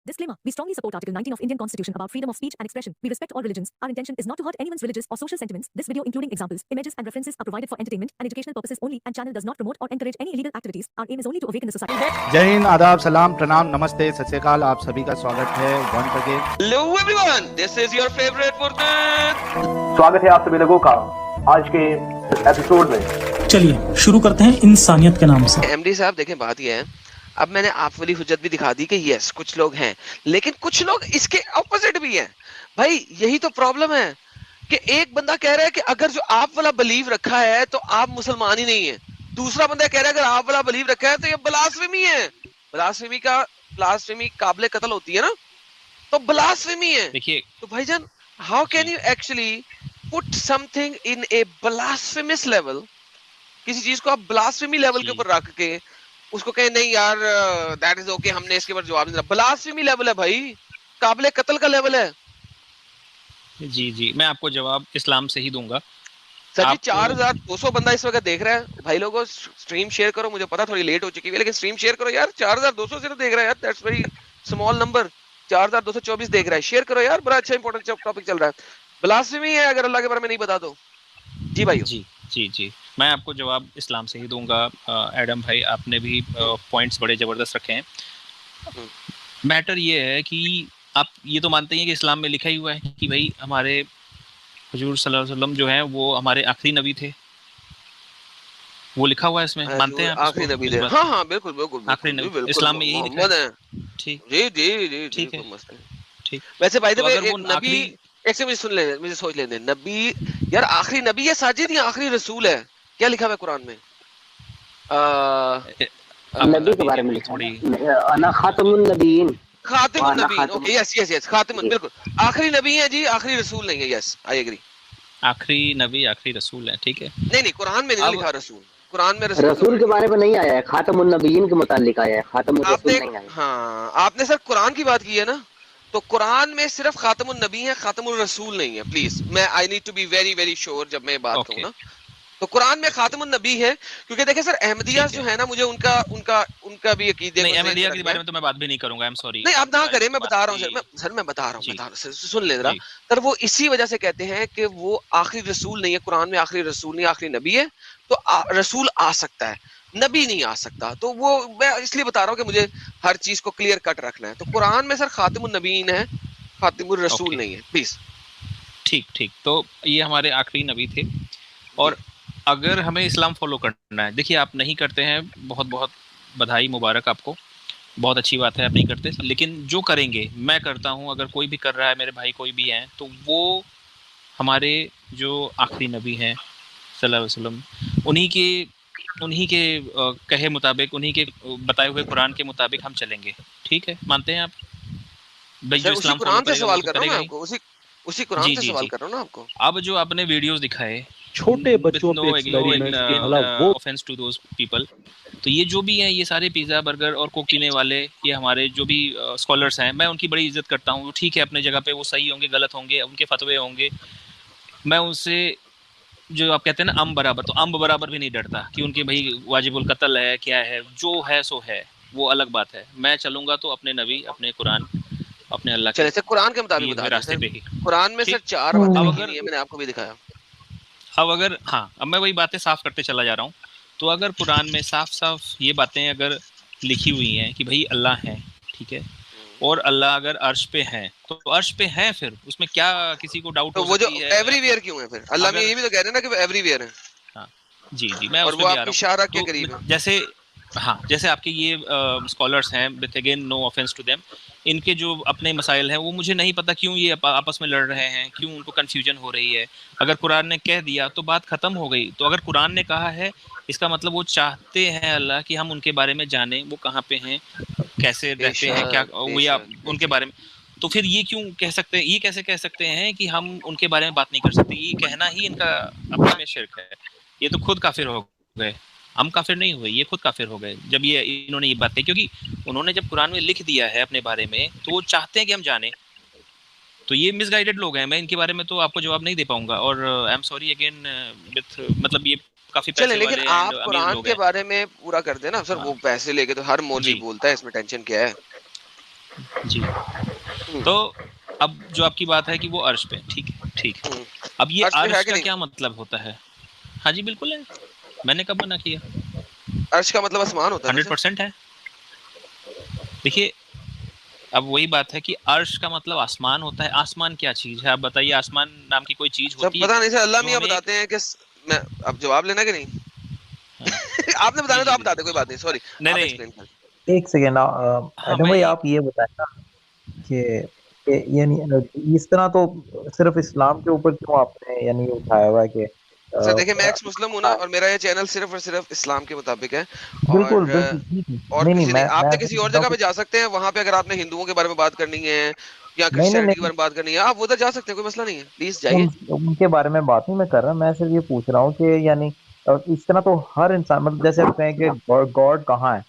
Disclaimer. We strongly support Article 19 of Indian Constitution about freedom of speech and expression. We respect all religions. Our intention is not to hurt anyone's religious or social sentiments. This video, including examples, images and references, are provided for entertainment and educational purposes only and channel does not promote or encourage any illegal activities. Our aim is only to awaken the society. जय हिंद, आदाब, सलाम, प्रणाम, नमस्ते, सत श्री अकाल। आप सभी का स्वागत है once again. Hello everyone, this is your favorite Furqan। स्वागत है आप सभी लोगों का आज के एपिसोड में। चलिए शुरू करते हैं इंसानियत के नाम से। एमडी साहब देखें, बात ये है, अब मैंने आप वाली हुज्जत भी दिखा दी कि यस कुछ लोग हैं, लेकिन कुछ लोग इसके ऑपोजिट भी हैं। भाई यही तो प्रॉब्लम है कि एक बंदा कह रहा है कि अगर जो आप वाला बिलीव रखा है तो आप मुसलमान ही नहीं है, दूसरा बंदा कह रहा है अगर आप वाला बिलीव रखा है तो ये ब्लास्फेमी है। ब्लास्फेमी काबिल कत्ल होती है ना, तो ब्लास्फेमी है। देखिए तो भाईजान, how can you actually put something in A blasphemous level, किसी चीज को आप ब्लास्फेमी लेवल के ऊपर रख के उसको कहें नहीं यार दैट इज ओके, हमने इसके ऊपर जवाब नहीं दिया। ब्लास्फेमी लेवल है भाई, काबिल कत्ल का लेवल है। जी मैं आपको जवाब इस्लाम से ही दूंगा। सर जी 4200 बंदा इस वक्त देख रहा है। भाई लोगों स्ट्रीम शेयर करो, मुझे पता थोड़ी लेट हो चुकी है लेकिन स्ट्रीम शेयर करो यार। 4200 सिर्फ देख रहा है यार, दैट्स वेरी स्मॉल नंबर। 4224 देख रहा है, शेयर करो यार, बड़ा अच्छा इंपॉर्टेंट टॉपिक चल रहा है। ब्लास्फेमी है अगर अल्लाह के बारे में नहीं बता दो। जी भाई जी मैं आपको जवाब इस्लाम से ही दूंगा। एडम भाई आपने भी पॉइंट्स बड़े ज़बरदस्त रखे हैं। मैटर ये है कि आप ये तो मानते हैं कि इस्लाम में लिखा ही हुआ है कि भाई हमारे हुजूर सल्लल्लाहु अलैहि वसल्लम जो हैं वो हमारे आखिरी नबी थे, वो लिखा हुआ है इसमें, मानते हैं आप? आखिरी नबी थे, हाँ बिल्कुल आखिरी नबी इस्लाम में यही लिखा है। जी ठीक है, ठीक। वैसे भाई तो अगर वो नबी एक से मुझे सुन लेने, मुझे सोच लेने, नबी यार आखिरी नबी है साजिद या आखिरी रसूल है? क्या लिखा हुआ है कुरान में? नबी के बारे में लिखा है अना खातमुन नबीयीन। खातिमुन नबीयीन, ओके यस खातिमुन, बिल्कुल आखिरी नबी है जी, आखिरी रसूल नहीं है। यस आई एग्री, आखिरी नबी आखिरी रसूल है, ठीक है। नहीं कुरान में नहीं लिखा रसूल, कुरान में रसूल के बारे में नहीं आया है, खातमुन नबीयीन के मुतालिक आया है, खातमुन रसूल नहीं आया। हाँ आपने सर कुरान की बात की है ना, तो कुरान में सिर्फ खातमुन नबी है, खातमुल रसूल नहीं है। प्लीज मैं I need to be very very sure जब मैं बात कहूँ ना, तो कुरान में खातमुन नबी है। क्योंकि देखें सर अहमदिया जो है ना, मुझे उनका भी अकीदे नहीं, अहमदिया के बारे में तो मैं बात भी नहीं करूंगा, आई एम सॉरी। नहीं आप ना करें, मैं बता रहा हूँ सर, मैं बता रहा हूँ, सुन ले जरा सर। वो इसी वजह से कहते हैं कि वो आखिरी रसूल नहीं है, कुरान में आखिरी रसूल नहीं, आखिरी नबी है। तो रसूल आ सकता है, नबी नहीं आ सकता। तो वो मैं इसलिए बता रहा हूँ कि मुझे हर चीज को क्लियर कट रखना है। तो कुरान में सर खातिमुन नबीयीन है, खातिमुर रसूल नहीं है, प्लीज। ठीक तो ये हमारे आखिरी नबी थे। और अगर हमें इस्लाम फॉलो करना है, देखिए आप नहीं करते हैं, बहुत बहुत बधाई, मुबारक आपको, बहुत अच्छी बात है आप नहीं करते, लेकिन जो करेंगे मैं करता हूँ। अगर कोई भी कर रहा है, मेरे भाई कोई भी हैं, तो वो हमारे जो आखिरी नबी हैं सल्लल्लाहु अलैहि वसल्लम, उन्हीं के कहे मुताबिक, उन्हीं के बताए हुए कुरान के मुताबिक हम चलेंगे। ठीक है, मानते हैं आप? भाई जो इस्लाम कुरान से सवाल कर रहा हूं आपको, उसी कुरान से सवाल कर रहा हूं ना आपको। अब जो आपने वीडियोस दिखाए छोटे बच्चों पे एक्सपेरिमेंट्स के खिलाफ वो ऑफेंस टू दोस पीपल, तो ये जो भी हैं, ये सारे पिज़्ज़ा बर्गर और कोक पीने वाले, ये हमारे जो भी स्कॉलर्स हैं, मैं उनकी बड़ी इज्जत करता हूँ। ठीक है, अपने जगह पे वो सही होंगे, गलत होंगे, उनके फतवे होंगे। मैं उनसे जो आप कहते हैं ना अम्ब बराबर, तो अम्ब बराबर भी नहीं डरता कि उनके भाई वाजिबुल कत्ल है, क्या है, जो है सो है, वो अलग बात है। मैं चलूंगा तो अपने नबी, अपने कुरान, अपने अल्लाह के कुरान के मुताबिक रास्ते पे ही। कुरान में सर 4 बातें लिखी हैं, मैंने आपको भी दिखाया। अब अगर अब मैं वही बातें साफ करते चला जा रहा हूँ। तो अगर कुरान में साफ ये बातें अगर लिखी हुई हैं कि भाई अल्लाह है, ठीक है, और अल्लाह अगर अर्श पे हैं, तो अर्श पे हैं, फिर उसमें क्या किसी को डाउट हो सकती है? वो जो एवरीवेयर क्यों है फिर? अल्लाह में ये भी तो कह रहे हैं ना कि वो एवरीवेयर है। हाँ जी मैं और उसमें वो भी आ आपकी रहा इशारा हूँ। के करीब है। जैसे आपके ये स्कॉलर्स हैं, with again no offence to them, इनके जो अपने मसाइल हैं, वो मुझे नहीं पता क्यों ये आपस में लड़ रहे हैं, क्यों उनको कन्फ्यूजन हो रही है। अगर कुरान ने कह दिया तो बात ख़त्म हो गई। तो अगर कुरान ने कहा है, इसका मतलब वो चाहते हैं अल्लाह कि हम उनके बारे में जानें, वो कहाँ पे हैं, कैसे रहते हैं, क्या वो, या उनके बारे में। तो फिर ये क्यों कह सकते हैं, ये कैसे कह सकते हैं कि हम उनके बारे में बात नहीं कर सकते? ये कहना ही इनका अपने में शिर्क है। ये तो खुद काफिर हो गए, हम काफिर नहीं हुए, ये खुद काफिर हो गए जब ये इन्होंने ये बातें, क्योंकि उन्होंने जब कुरान में लिख दिया है अपने बारे में, तो वो चाहते हैं कि हम जाने। तो ये मिसगाइडेड लोग हैं। मैं इनके बारे में तो आपको जवाब नहीं दे पाऊंगा, और I am sorry again with, मतलब ये काफी पैसे लेकिन वाले आप कुरान के बारे में पूरा कर देना सर। वो पैसे लेके तो हर मौलवी बोलता है, इसमें टेंशन क्या है? جی تو اب جو آپ کی بات ہے کہ وہ عرش پہ، ٹھیک ہے ٹھیک ہے، اب یہ عرش پہ ہے عرش کہ کا نہیں؟ کیا مطلب ہوتا ہے؟ ہاں جی بالکل ہے، میں نے کب منع کیا؟ عرش کا مطلب آسمان ہوتا ہے نا سر؟ 100% ہے. دیکھیے اب وہی بات ہے کہ عرش کا مطلب آسمان ہوتا ہے. آسمان کیا چیز ہے؟ آپ بتائیے، آسمان نام کی کوئی چیز سب ہوتی ہے پتہ نہیں سر، اللہ جو میاں ہمیں ایک بتاتے ہیں کہ میں اب جواب لینا کہ نہیں؟ آپ نے جی بتانا تو جی آپ بتا دیں، بالکل کوئی بات نہیں، سوری نہیں آپ نہیں ایکسپلین کریں. ایک سیکنڈ ہاں ایڈم میں بھائی آپ یہ بتائیں نا کہ یعنی اس طرح تو صرف اسلام کے اوپر کیوں آپ نے یعنی اٹھایا ہوا ہے کہ سر دیکھیں میں ایکس مسلم ہوں نا، اور میرا یہ چینل صرف اور صرف اسلام کے مطابق ہے، بالکل اور بالکل ٹھیک ہے. اور نہیں کسی نہیں. آپ میں نے کسی اور جگہ پہ جا سکتے ہیں، وہاں پہ اگر آپ نے ہندوؤں کے بارے میں بات کرنی ہے یا نہیں نہیں کرسچینٹی کے نہیں بارے میں بات کرنی ہے، آپ ادھر جا سکتے ہیں، کوئی مسئلہ نہیں ہے، پلیز جائیے. ان کے بارے میں بات نہیں میں کر رہا، میں صرف یہ پوچھ رہا ہوں کہ یعنی اس طرح تو ہر انسان مطلب جیسے آپ کہیں کہ گاڈ کہاں ہے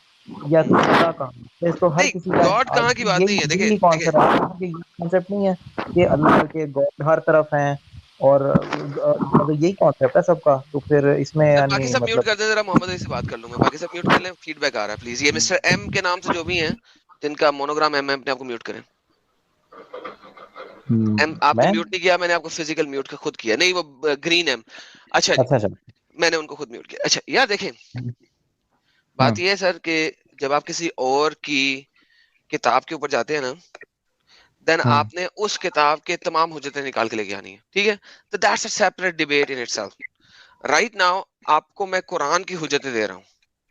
یا خدا کہاں ہے، اس تو ہر کسی نہیں کا گاڈ کہاں کی بات نہیں ہے. دیکھیں یہی کانسیپٹ نہیں ہے کہ اللہ کے گاڈ ہر طرف ہیں اور مطلب یہی کانسیپٹ ہے سب کا. تو پھر اس میں سر باقی یعنی سب میوٹ مطلب کر دیں، ذرا محمد علی سے بات کر لوں میں. باقی سب میوٹ کر لیں، فیڈ بیک آ رہا ہے پلیز. یہ مسٹر ایم کے نام سے جو بھی ہیں جن کا مونوگرام ایم اپنے آپ کو میوٹ کریں. ایم آپ نے میں میوٹ نہیں کیا، میں نے آپ کو فزیکل میوٹ کا خود کیا. نہیں وہ گرین ایم. اچھا جی، اچھا اچھا میں نے ان کو خود میوٹ کیا. اچھا یار دیکھیں بات یہ ہے سر کہ جب آپ کسی اور کی کتاب کے اوپر جاتے ہیں نا، دین آپ نے اس کتاب کے تمام حجتیں نکال کے لے کے آنی ہے، ٹھیک ہے؟ تو that's a separate debate in itself. Right now آپ کو میں قرآن کی حجتیں دے رہا ہوں،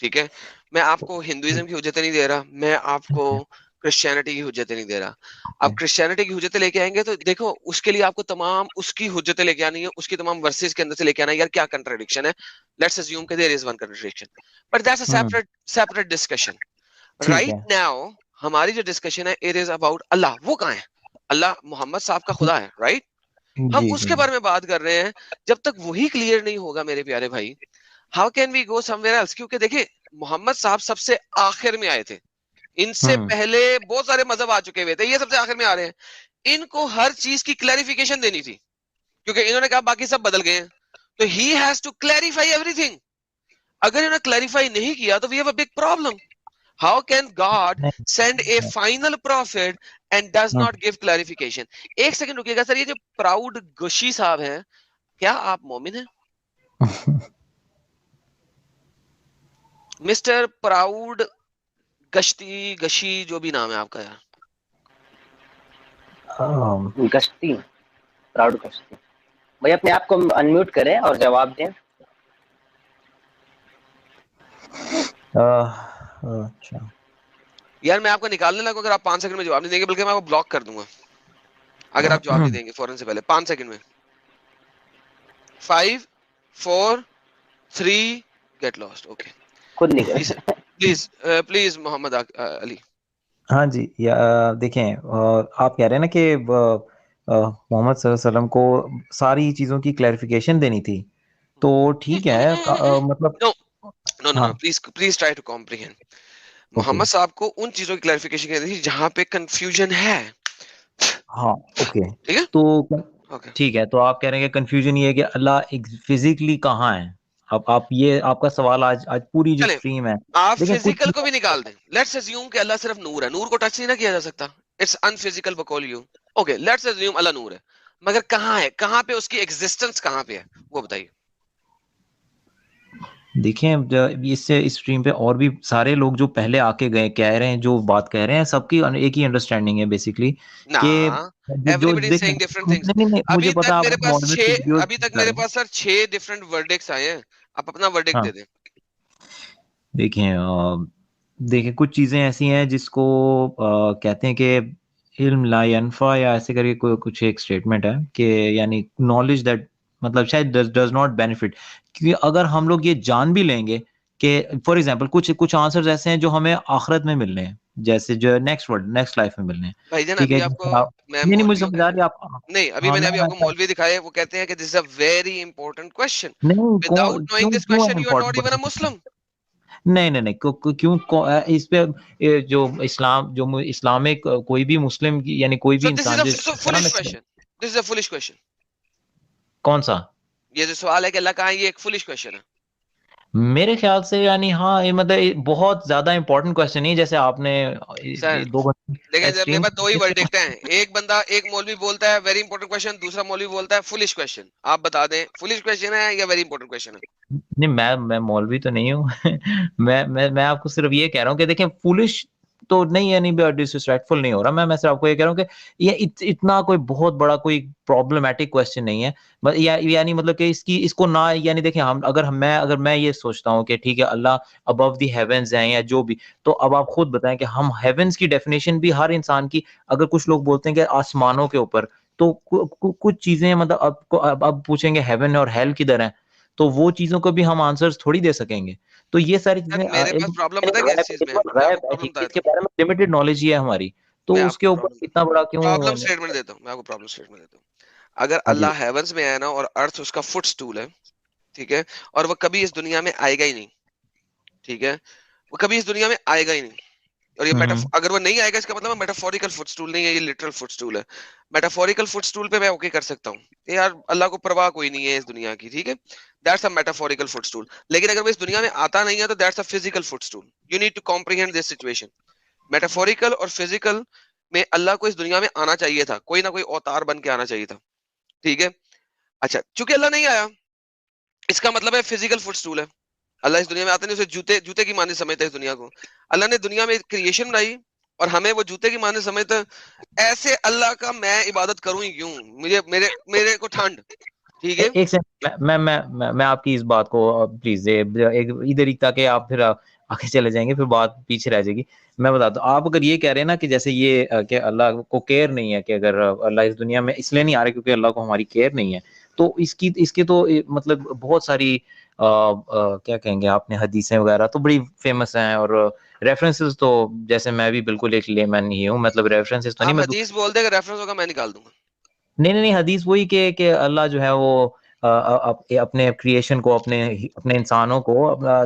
ٹھیک ہے؟ میں آپ کو ہندوازم کی حجتیں نہیں دے رہا، میں آپ کو کرسچینٹی کی حجتیں نہیں دے رہا. آپ کرسچینٹی کی حجتیں لے کے آئیں گے تو دیکھو اس کے لیے آپ کو تمام اس کی حجتیں لے کے آنی ہے، اس کی تمام ورسز کے اندر سے لے کے آنا ہے. یار کیا کنٹراڈکشن ہے؟ لیٹس اسیوم کہ there is one contradiction, but that's a separate discussion. ٹھیک Right ہے. now ہماری جو ڈسکشن ہے it is about اللہ. وہ کہاں ہے؟ اللہ محمد صاحب کا خدا ہے، رائٹ؟ ہم جی اس جی کے بارے میں بات کر رہے ہیں. جب تک وہی کلیئر نہیں ہوگا میرے پیارے بھائی، how can we go somewhere else? کیونکہ دیکھیں محمد صاحب سب سے آخر میں آئے تھے، ان سے پہلے بہت سارے مذہب آ چکے ہوئے تھے، یہ سب سے آخر میں آ رہے ہیں. ان کو ہر چیز کی کلیریفیکیشن دینی تھی کیونکہ انہوں نے کہا باقی سب بدل گئے ہیں، تو he has to clarify everything. اگر انہوں نے کلیریفائی نہیں کیا تو we have a big problem. How can God send a final prophet and does not give clarification? ایک سیکنڈ رکیے گا سر. یہ جو پراؤڈ گشی صاحب ہیں، کیا آپ مومن ہیں؟ مسٹر پراؤڈ گشی جو بھی نام ہے آپ کا یار. کشتی پراؤڈ کشتی بھائی اپنے آپ کو انمیوٹ کریں اور جواب دیں. اچھا یار میں آپ کو نکالنے لگا اگر آپ 5 سیکنڈ میں جواب نہیں دیں گے، بلکہ میں آپ کو بلاک کر دوں گا اگر آپ جواب نہیں دیں گے فوراً سے پہلے 5 سیکنڈ میں. 5 4 3 گیٹ لاسٹ. اوکے خود نہیں کریں. پلیز محمد علی. ہاں جی دیکھیں آپ کہہ رہے ہیں نا کہ محمد صلی اللہ علیہ وسلم کو ساری چیزوں کی کلیریفیکیشن دینی تھی، تو ٹھیک ہے مطلب ہاں please try to comprehend. Okay Muhammad صاحب کو ان چیزوں کی کلیریفیکیشن کرنی تھی جہاں پہ کنفیوژن ہے. ہاں اوکے ٹھیک ہے تو اوکے. ٹھیک ہے. تو آپ کہہ رہے ہیں کہ کنفیوژن یہ ہے کہ اللہ فزیکلی کہاں ہے. اب آپ کا سوال آج پوری جو چلیں اسٹریم ہے آپ دیکھیں کچھ فزیکل کو بھی نکال دیں. لیٹس اسیوم کہ اللہ صرف نور ہے، نور کو ٹچ نہیں نہ کیا جا سکتا. اٹس ان فزیکل بکول you. Okay let's assume Allah نور ہے، مگر کہاں ہے؟ کہاں پہ اس کی ایگزسٹنس کہاں پہ ہے وہ بتائیے. دیکھیں اس سے اسٹریم پہ اور بھی سارے لوگ جو پہلے آ کے گئے کہہ رہے ہیں، جو بات کہہ رہے ہیں، سب کی ایک ہی انڈرسٹینڈنگ ہے بیسکلی نا کہ جو ایوری بڈی دیکھیں سیئنگ ڈفرنٹ تھنگس. نہیں مجھے ابھی پتا تک آپ میرے پاس ماڈریٹ ویڈیوز ابھی تک میرے پاس سر 6 ڈفرنٹ ورڈکٹس آئے ہیں. آپ اپنا ورڈکٹ ہاں دے دیں. دیکھیں کچھ چیزیں ایسی ہیں جس کو کہتے ہیں کہ علم لا ینفع یا ایسے کر کے کچھ ایک اسٹیٹمنٹ ہے کہ یعنی نالج دیٹ مطلب شاید ڈز ناٹ بینیفٹ. کیونکہ اگر ہم لوگ یہ جان بھی لیں گے کہ فار ایگزامپل کچھ آنسرز ایسے ہیں جو ہمیں آخرت میں ملنے ہیں، جیسے جو نیکسٹ لائف میں ملنے ہیں، بھائی جان ٹھیک ہے. ابھی آپ کو میں نہیں مجھے مولویوں سمجھ آ رہی ہے آپ. نہیں ابھی ہاں میں نے ابھی آپ کو میں مولوی دکھائے، وہ کہتے ہیں کہ this is a very important question. نہیں وداؤٹ نوئنگ دس کیوں question you are not even a important? Muslim. نہیں کیوں اس پہ جو اسلامک کوئی بھی مسلم یعنی کوئی سو بھی دس از انسان اے foolish question. This is a foolish question. کون سا یہ جو سوال ہے کہ اللہ کہاں ہے، یہ ایک فولش کوسچن ہے. میرے خیال سے یعنی ہاں یہ مطلب بہت زیادہ امپورٹنٹ کوشچن نہیں جیسے آپ نے سر دو دیکھیں میرے ایکسٹریم پاس دو ہی ورڈکٹ ہیں, ایک بندہ ایک مولوی بولتا ہے ویری انپورٹنٹ کویشچن, دوسرا مولوی بولتا ہے فولش کویشچن. آپ بتا دیں فولش کویشچن ہے یا ویری انپورٹنٹ کویشچن ہے؟ نہیں میں مولوی تو نہیں ہوں میں آپ کو صرف یہ کہہ رہا ہوں کہ دیکھیں فولش تو نہیں ہے, نہیں ڈسریسپیکٹفل نہیں ہو رہا, میں صرف آپ کو یہ کہہ رہا ہوں کہ یہ اتنا کوئی بہت بڑا کوئی پرابلمٹک کویشچن نہیں ہے, یعنی مطلب کہ اس کو نہ یعنی دیکھیں ہم اگر میں یہ سوچتا ہوں کہ ٹھیک ہے اللہ ابو دی ہیونز ہیں یا جو بھی, تو اب آپ خود بتائیں کہ ہم ہیونز کی ڈیفینیشن بھی ہر انسان کی, اگر کچھ لوگ بولتے ہیں کہ آسمانوں کے اوپر, تو کچھ چیزیں مطلب اب پوچھیں گے ہیون اور ہیل کدھر ہیں, تو وہ چیزوں کو بھی ہم آنسرز تھوڑی دے سکیں گے. تو یہ ساری چیزیں میرے پاس پرابلم پتہ ہے کس چیز میں, میں آپ کو پرابلم بتا اس دیتا کے ہوں, بارے میں لمیٹڈ نالج ہی ہے ہماری, میں تو اس آپ کے کو اوپر اتنا بڑا کیوں پرابلم اسٹیٹمنٹ دیتا ہوں, میں آپ کو پرابلم اسٹیٹمنٹ دیتا ہوں. اگر ہاں جی اللہ ہیونز میں ہے نا اور ارتھ اس کا فٹ سٹول ہے, ٹھیک ہے, اور وہ کبھی اس دنیا میں آئے گا ہی نہیں, ٹھیک ہے, وہ کبھی اس دنیا میں آئے گا ہی نہیں, اور یہ اگر وہ نہیں آئے گا اس کا مطلب میٹافوریکل فٹ سٹول نہیں ہے, یہ لٹرل فٹ سٹول ہے. میٹافوریکل فٹ سٹول پہ میں اوکے کر سکتا ہوں کہ یار اللہ کو پرواہ کوئی نہیں ہے اس دنیا کی, ٹھیک ہے, that's a metaphorical footstool. لیکن اگر وہ اس دنیا میں آتا نہیں ہے تو that's a physical footstool. You need to comprehend this situation. Metaphorical اور فزیکل میں اللہ کو اس دنیا میں آنا چاہیے تھا, کوئی نہ کوئی اوتار بن کے آنا چاہیے تھا, ٹھیک ہے. اچھا چونکہ اللہ نہیں آیا, اس کا مطلب ہے فزیکل فٹ سٹول ہے. اللہ اس دنیا میں آتا نہیں, اسے جوتے کی مانند سمجھتا ہے اس دنیا کو. اللہ نے دنیا میں کریشن بنائی اور ہمیں وہ جوتے کی مانند سمجھتا ہے. ایسے اللہ کا میں عبادت کروں ہی کیوں, مجھے میرے کو ٹھنڈ, ٹھیک ہے. ایک سیکنڈ میں آپ کی اس بات کو پلیز ادھر ہی, تاکہ آپ پھر آگے چلے جائیں گے, پھر بات پیچھے رہ جائے گی. میں بتاتا ہوں, آپ اگر یہ کہہ رہے ہیں نا کہ جیسے یہ کہ اللہ کو کیئر نہیں ہے, کہ اگر اللہ اس دنیا میں اس لیے نہیں آ رہے کیونکہ اللہ کو ہماری کیئر نہیں ہے, تو اس کے تو مطلب بہت ساری کیا کہیں گے آپ نے, حدیثیں وغیرہ تو بڑی فیمس ہیں, اور ریفرنسز تو جیسے میں بھی بالکل ایک لیمن ہی ہوں, مطلب ریفرنسز تو نہیں, آپ میں حدیث بول دیں, ریفرنس ہوگا میں نکال دوں گا. نہیں حدیث وہی کہ اللہ جو ہے وہ اپنے کریشن کو, اپنے انسانوں کو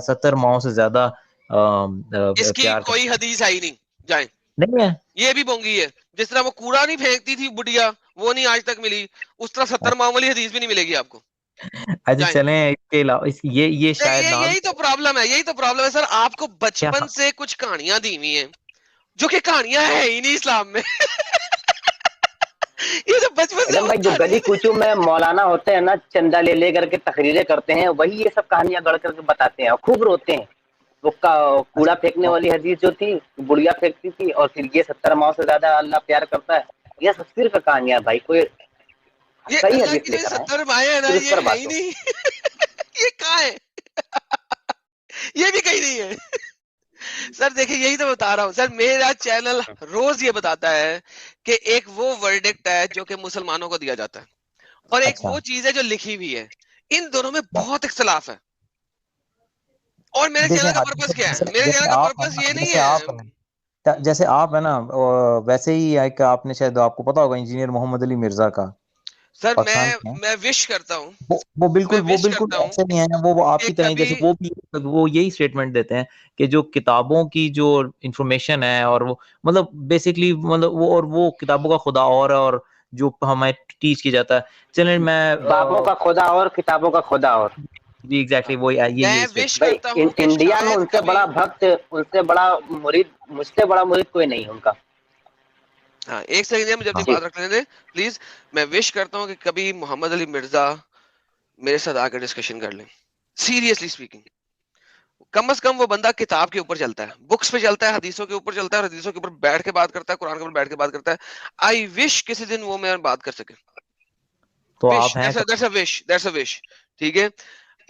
70 ماہوں سے زیادہ اس کی پیار کوئی حدیث آئی نہیں, جائیں. نہیں ہے. یہ بھی بونگی ہے, جس طرح وہ کوڑا نہیں پھینکتی تھی بڑھیا, وہ نہیں آج تک ملی, اس طرح 70 ماہ والی حدیث بھی نہیں ملے گی آپ کو. اچھا چلیں, اس کے علاوہ یہ شاید نام یہی تو پرابلم ہے, یہی تو پرابلم ہے سر. آپ کو کیا بچپن سے کچھ کہانیاں دی ہوئی ہیں جو کہ کہانیاں ہے ہی نہیں اسلام میں. یہ تو بچپن سے بھائی جو گلی کوچوں میں مولانا ہوتے ہیں نا, چندہ لے کر کے تقریریں کرتے ہیں, وہی یہ سب کہانیاں گڑھ کر کے بتاتے ہیں اور خوب روتے ہیں. وہ کوڑا پھینکنے والی حدیث جو تھی, بڑیا پھینکتی تھی, اور پھر یہ 70 ماہ سے زیادہ اللہ پیار کرتا ہے, یہ سب صرف کہانیاں بھائی. کوئی یہ صحیح اللہ حدیث کی لے جو کر آئے 70 مائیں ہیں نا, پھر اس یہ پر ہے بات ہی ہو. نہیں. یہ کہاں ہے, یہ بھی کہیں نہیں ہے. سر دیکھیں یہی تو بتا رہا ہوں سر, میرا چینل روز یہ بتاتا ہے کہ ایک وہ ورڈکٹ ہے جو کہ مسلمانوں کو دیا جاتا ہے, اور ایک وہ چیز ہے جو لکھی ہوئی ہے. ان دونوں میں بہت اختلاف ہے. اور میرے چینل کا پرپس کیا ہے؟ میرے چینل کا پرپس یہ نہیں ہے. جیسے آپ ہے نا, ویسے ہی ایک آپ نے شاید آپ کو پتا ہوگا انجینئر محمد علی مرزا کا, سر پاکستان کے ہیں. میں وش کرتا ہوں, وہ میں بالکل وش کرتا ہوں ایسے نہیں ہیں, وہ آپ کہ کی طرح کبھی جیسے وہ یہی اسٹیٹمنٹ دیتے ہیں کہ جو کتابوں کی جو انفارمیشن ہے, اور وہ مطلب بیسکلی مطلب وہ کتابوں کا خدا اور جو ہمیں ٹیچ کیا جاتا ہے. چلیں میں باپوں کا خدا اور کتابوں کا خدا اور, جی ایگزیکٹلی وہ میں یہی وش بھائی کرتا ہوں کہ انڈیا میں شاید ان سے کبھی, بڑا بھکت, ان سے بڑا مرید, مجھ سے بڑا مرید کوئی نہیں ان کا. ہاں ایک سیکنڈ مجھے اپنی جی بات رکھ لینے دیں پلیز. میں وش کرتا ہوں کہ کبھی محمد علی مرزا میرے ساتھ آ کر ڈسکشن کر لیں, سیریسلی اسپیکنگ. کم از کم وہ بندہ کتاب کے اوپر چلتا ہے, بکس پہ چلتا ہے, حدیثوں کے اوپر چلتا ہے, اور حدیثوں کے اوپر بیٹھ کے بات کرتا ہے, قرآن کے اوپر بیٹھ کے بات کرتا ہے. آئی وش کسی دن وہ میں بات کر سکے. تو وش, آپ ہیں دیٹس اے وش, ٹھیک ہے.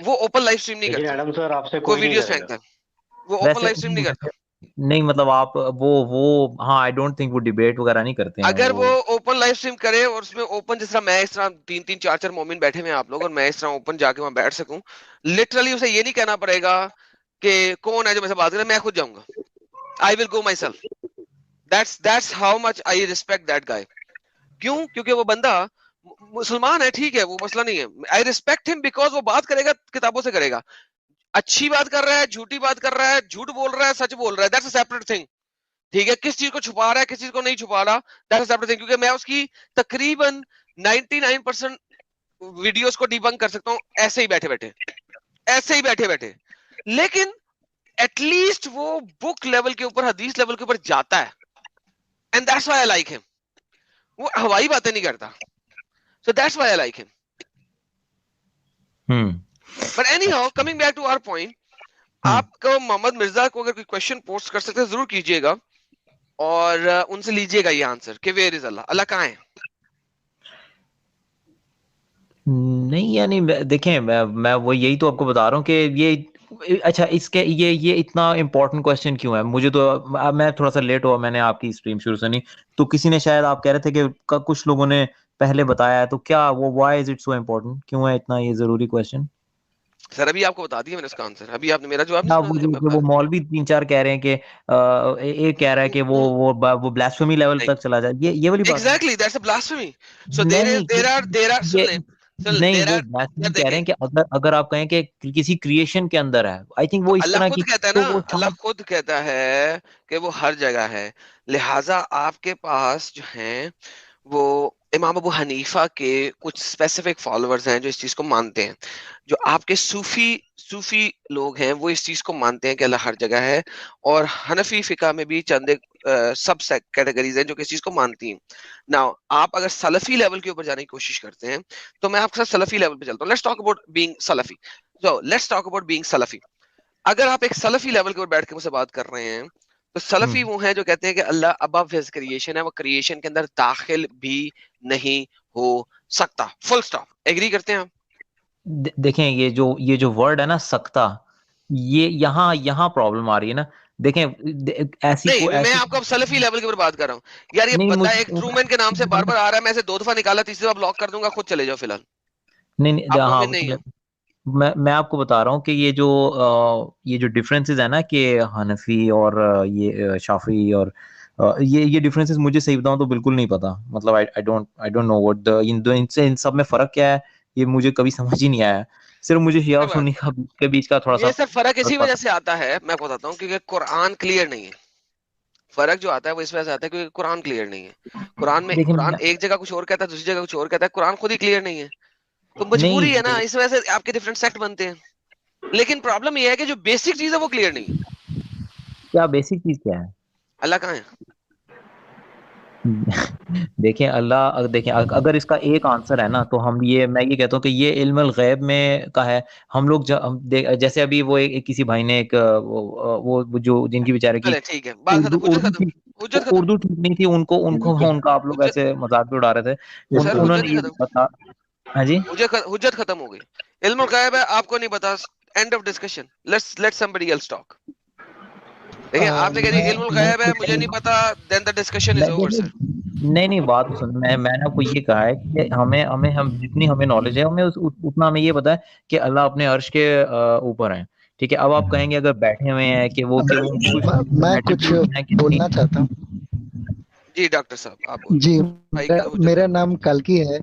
وہ اوپن لائف اسٹریم نہیں لیکن کرتا, ایڈم سر آپ سے وہ کوئی نہیں ویڈیوز کرے گا. پھینکتا ہے, وہ اوپن ویسے لائف اسٹریم نہیں کرتا. نہیں مطلب آپ وہ ہاں آئی ڈونٹ تھنک وہ ڈیبیٹ وغیرہ نہیں کرتے ہیں اگر وہ اوپن لائف اسٹریم کرے اور اس میں اوپن, جس طرح میں اس طرح 3 4 مومن بیٹھے ہوئے ہیں آپ لوگ, اور میں اس طرح اوپن جا کے وہاں بیٹھ سکوں, لٹرلی اسے یہ نہیں کہنا پڑے گا کہ کون ہے جو میں سے بات کرے, میں خود جاؤں گا. I will go myself. That's how much I respect that guy. کیوں؟ کیونکہ وہ بندہ مسلمان ہے, ٹھیک ہے, وہ مسئلہ نہیں ہے. آئی ریسپیکٹ ہم بیکاز وہ بات کرے گا کتابوں سے کرے گا, اچھی بات کر رہا ہے, جھوٹی بات کر رہا ہے, جھوٹ بول رہا ہے, سچ بول رہا ہے, دیٹس اے سیپریٹ تھنگ. ٹھیک ہے, کس چیز کو چھپا رہا ہے, کس چیز کو نہیں چھپا رہا, دیٹس اے سیپریٹ تھنگ. کیونکہ میں اس کی تقریباً 99% ویڈیوز کو ڈیبنک کر سکتا ہوں ایسے ہی بیٹھے بیٹھے. لیکن ایٹ لیسٹ وہ بک لیول کے اوپر, حدیث لیول کے اوپر جاتا ہے, and that's why I like him. وہ ہوائی باتیں نہیں کرتا, so that's why I like him. But anyhow, coming back to our point, آپ کو محمد مرزا کو اگر کوئی کوشچن پوسٹ کر سکتے ضرور کیجیے گا, اور ان سے لیجیے گا یہ آنسر کہ ویئر از اللہ, اللہ کہاں ہے. نہیں یعنی دیکھیں میں وہ یہی تو آپ کو بتا رہا ہوں کہ یہ اچھا اس کے یہ اتنا امپورٹنٹ کوسچن کیوں ہے. مجھے تو میں تھوڑا سا لیٹ ہوا, میں نے آپ کی اسٹریم شروع سے نہیں, تو کسی نے شاید آپ کہہ رہے تھے کہ کچھ لوگوں نے پہلے بتایا ہے, تو کیا وہ why is it so important, کیوں ہے اتنا یہ ضروری کوسچن؟ سر ابھی آپ کو بتا دیا میں نے اس کا آنسر, ابھی آپ نے میرا جواب نہیں سنا. وہ مولوی 3-4 کہہ رہے ہیں کہ ایک کہہ رہا ہے کہ وہ بلاسفیمی لیول تک چلا جائے, یہ والی بات. Exactly that's a blasphemy. So there are نہیں, وہ بلاسفیمی کہہ رہے ہیں کہ اگر آپ کہیں کہ کسی کریشن کے اندر ہے, آئی تھنک وہ اس طرح کی, اللہ خود کہتا ہے نا, اللہ خود کہتا ہے کہ وہ ہر جگہ ہے. لہٰذا آپ کے پاس جو ہیں وہ امام ابو حنیفہ کے کچھ اسپیسیفک فالوورز ہیں جو اس چیز کو مانتے ہیں. جو آپ کے صوفی لوگ ہیں وہ اس چیز کو مانتے ہیں کہ اللہ ہر جگہ ہے, اور حنفی فقہ میں بھی چند سب کیٹیگریز ہیں جو کس چیز کو مانتی ہیں. ناؤ آپ اگر سلفی لیول کے اوپر جانے کی کوشش کرتے ہیں تو میں آپ کے ساتھ سلفی لیول پہ چلتا ہوں. Let's talk about being Salafi. So let's talk about being Salafi. اگر آپ ایک سلفی لیول کے اوپر بیٹھ کے مجھ سے بات کر رہے ہیں تو سلفی وہ ہیں جو کہتے ہیں کہ اللہ ابو ہز کریشن ہے, وہ کریشن کے اندر داخل بھی نہیں ہو سکتا, فل سٹاپ. ایگری کرتے ہیں آپ؟ دیکھیں یہ جو ورڈ ہے نا سکتا, یہ یہاں پرابلم آ رہی ہے نا. دیکھیں ایسی نہیں, میں آپ کو اب سلفی لیول کے اوپر بات کر رہا ہوں. یار یہ بندہ ایک ٹرومین کے نام سے بار بار آ رہا ہے, میں اسے 2 دفعہ نکالا, تیسری دفعہ بلاک کر دوں گا, خود چلے جاؤ فی الحال. نہیں آپ ہاں, مومن نہیں ہیں. میں آپ کو بتا رہا ہوں کہ یہ جو ڈفرینسز ہے نا کہ حنفی اور یہ شافعی اور یہ ڈفرینسز مجھے صحیح بتاؤں تو بالکل نہیں پتا. مطلب I don't know what in سب میں فرق کیا ہے, یہ مجھے کبھی سمجھ ہی نہیں آیا. صرف مجھے شیعہ اور سنی کے بیچ کا تھوڑا سا یہ سر فرق اسی وجہ سے آتا ہے, میں آپ کو بتاتا ہوں, کیونکہ قرآن کلیئر نہیں ہے. فرق جو آتا ہے وہ اس وجہ سے آتا ہے کیونکہ قرآن کلیئر نہیں ہے. قرآن ایک جگہ کچھ اور کہتا ہے, دوسری جگہ کچھ اور کہتا ہے. قرآن خود ہی کلیئر نہیں ہے, تو مجبوری ہے نا, اس وجہ سے آپ کے ڈفرنٹ سیکٹ بنتے ہیں. لیکن پرابلم یہ ہے کہ جو بیسک چیز ہے وہ کلیئر نہیں ہے. کیا بیسک چیز کیا ہے؟ اللہ کہاں ہے؟ دیکھیں اگر اس کا ایک آنسر ہے نا تو میں یہ کہتا ہوں کہ یہ علم الغیب میں کا ہے. ہم لوگ جیسے ابھی وہ کسی بھائی نے ایک وہ جو جن کی بیچارے کی اردو ٹھیک نہیں تھی, ان کا آپ لوگ ایسے مذاق بھی اڑا رہے تھے, انہوں نے یہ بتا. ہاں جی, حجت ختم ہو گئی. علم الغیب ہے, آپ کو نہیں پتا, end of discussion. Let somebody else talk. دیکھیں آپ نے کہا علم الغیب ہے, مجھے نہیں پتا, then the discussion is over sir. نہیں بات سن, میں نے آپ کو یہ کہا ہے کہ ہم جتنی ہمیں نالج ہے اتنا ہمیں یہ پتا ہے کہ اللہ اپنے عرش کے اوپر ہیں. ٹھیک ہے, اب آپ کہیں گے اگر بیٹھے ہوئے ہیں کہ وہ میں کچھ بولنا چاہتا ہوں. جی ڈاکٹر صاحب آپ جی, میرا نام کلکی ہے.